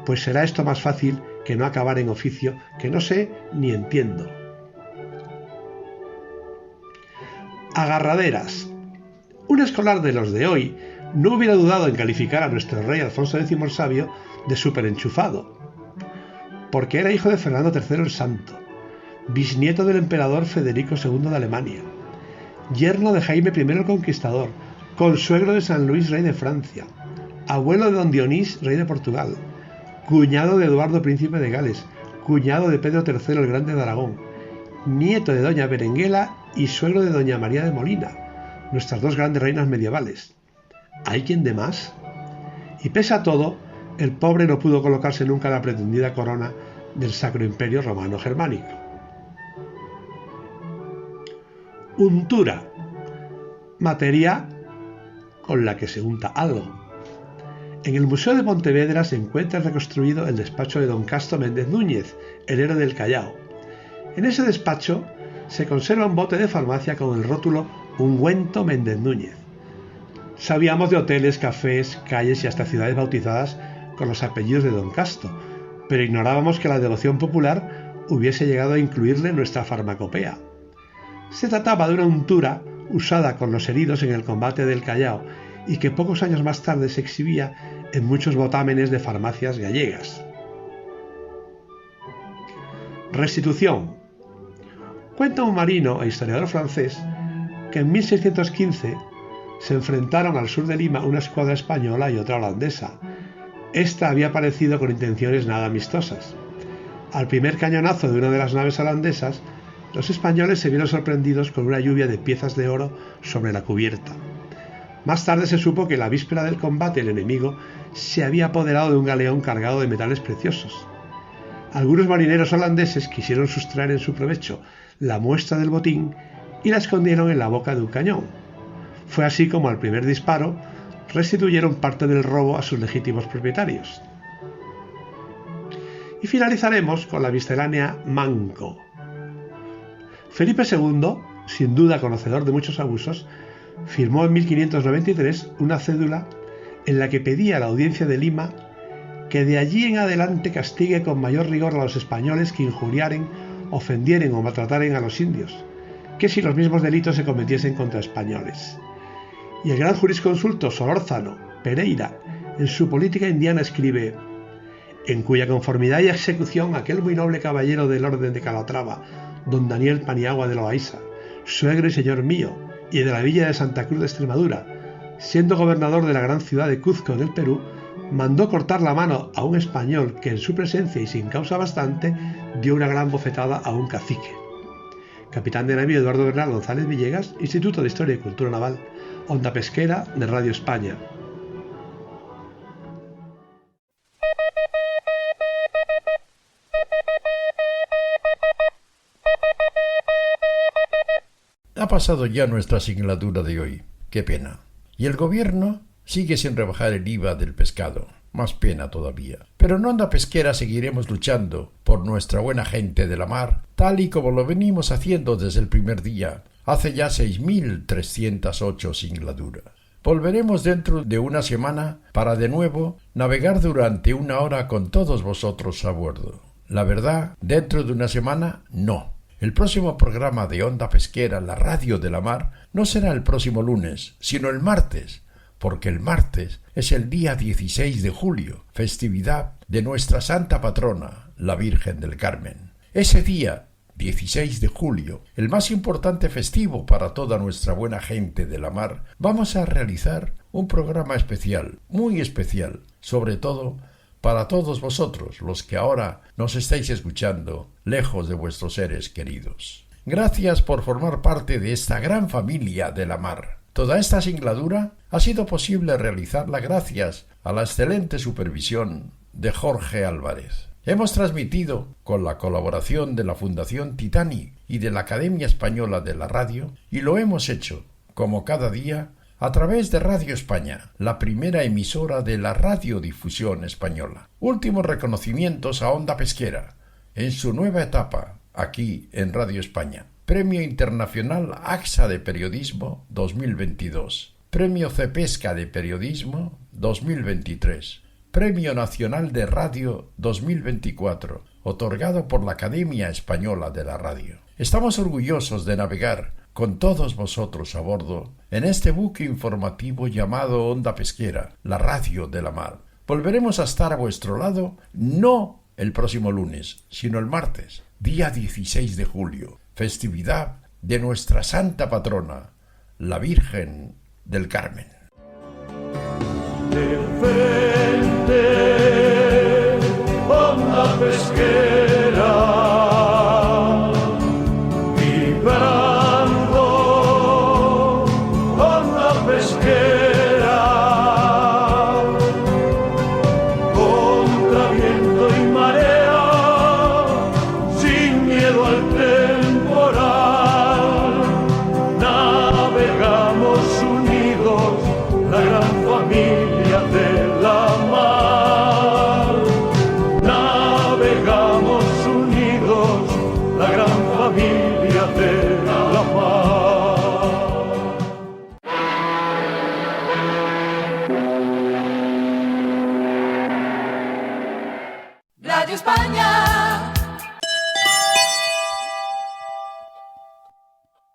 pues será esto más fácil que no acabar en oficio que no sé ni entiendo. Agarraderas. Un escolar de los de hoy no hubiera dudado en calificar a nuestro rey Alfonso X el Sabio de superenchufado, porque era hijo de Fernando III el Santo, bisnieto del emperador Federico II de Alemania, yerno de Jaime I el Conquistador, consuegro de San Luis, rey de Francia, abuelo de don Dionís, rey de Portugal, cuñado de Eduardo, príncipe de Gales, cuñado de Pedro III el Grande de Aragón, nieto de doña Berenguela y suegro de doña María de Molina, nuestras dos grandes reinas medievales. ¿Hay quien de más? Y pese a todo, el pobre no pudo colocarse nunca la pretendida corona del Sacro Imperio Romano Germánico. Untura. Materia con la que se unta algo. En el Museo de Pontevedra se encuentra reconstruido el despacho de don Casto Méndez Núñez, el héroe del Callao. En ese despacho se conserva un bote de farmacia con el rótulo Ungüento Méndez Núñez. Sabíamos de hoteles, cafés, calles y hasta ciudades bautizadas con los apellidos de don Casto, pero ignorábamos que la devoción popular hubiese llegado a incluirle en nuestra farmacopea. Se trataba de una untura usada con los heridos en el combate del Callao y que pocos años más tarde se exhibía en muchos botámenes de farmacias gallegas. Restitución. Cuenta un marino e historiador francés que en 1615 se enfrentaron al sur de Lima una escuadra española y otra holandesa. Esta había aparecido con intenciones nada amistosas. Al primer cañonazo de una de las naves holandesas, los españoles se vieron sorprendidos con una lluvia de piezas de oro sobre la cubierta. Más tarde se supo que la víspera del combate el enemigo se había apoderado de un galeón cargado de metales preciosos. Algunos marineros holandeses quisieron sustraer en su provecho la muestra del botín y la escondieron en la boca de un cañón. Fue así como al primer disparo restituyeron parte del robo a sus legítimos propietarios. Y finalizaremos con la miscelánea manco. Felipe II, sin duda conocedor de muchos abusos, firmó en 1593 una cédula en la que pedía a la Audiencia de Lima que de allí en adelante castigue con mayor rigor a los españoles que injuriaren, ofendieren o maltrataren a los indios, que si los mismos delitos se cometiesen contra españoles. Y el gran jurisconsulto Solórzano Pereira, en su Política Indiana, escribe: en cuya conformidad y ejecución aquel muy noble caballero del orden de Calatrava, don Daniel Paniagua de Loaiza, suegro y señor mío, y de la villa de Santa Cruz de Extremadura, siendo gobernador de la gran ciudad de Cuzco en el Perú, mandó cortar la mano a un español que en su presencia y sin causa bastante dio una gran bofetada a un cacique. Capitán de navío Eduardo Bernal González Villegas, Instituto de Historia y Cultura Naval, Onda Pesquera de Radio España. Ha pasado ya nuestra singladura de hoy. Qué pena. Y el gobierno sigue sin rebajar el IVA del pescado. Más pena todavía. Pero en Onda Pesquera seguiremos luchando por nuestra buena gente de la mar, tal y como lo venimos haciendo desde el primer día, hace ya 6.308 singladuras. Volveremos dentro de una semana para de nuevo navegar durante una hora con todos vosotros a bordo. La verdad, dentro de una semana, no. El próximo programa de Onda Pesquera, la radio de la mar, no será el próximo lunes, sino el martes, porque el martes es el día 16 de julio, festividad de nuestra santa patrona, la Virgen del Carmen. Ese día, 16 de julio, el más importante festivo para toda nuestra buena gente de la mar, vamos a realizar un programa especial, muy especial, sobre todo para todos vosotros, los que ahora nos estáis escuchando, lejos de vuestros seres queridos. Gracias por formar parte de esta gran familia de la mar. Toda esta singladura ha sido posible realizarla gracias a la excelente supervisión de Jorge Álvarez. Hemos transmitido, con la colaboración de la Fundación Titanic y de la Academia Española de la Radio, y lo hemos hecho, como cada día, a través de Radio España, la primera emisora de la radiodifusión española. Últimos reconocimientos a Onda Pesquera, en su nueva etapa, aquí en Radio España. Premio Internacional AXA de Periodismo 2022. Premio Cepesca de Periodismo 2023. Premio Nacional de Radio 2024, otorgado por la Academia Española de la Radio. Estamos orgullosos de navegar con todos vosotros a bordo en este buque informativo llamado Onda Pesquera, la radio de la mar. Volveremos a estar a vuestro lado no el próximo lunes, sino el martes, día 16 de julio, festividad de nuestra santa patrona, la Virgen del Carmen. De frente, Onda Pesquera. Radio España.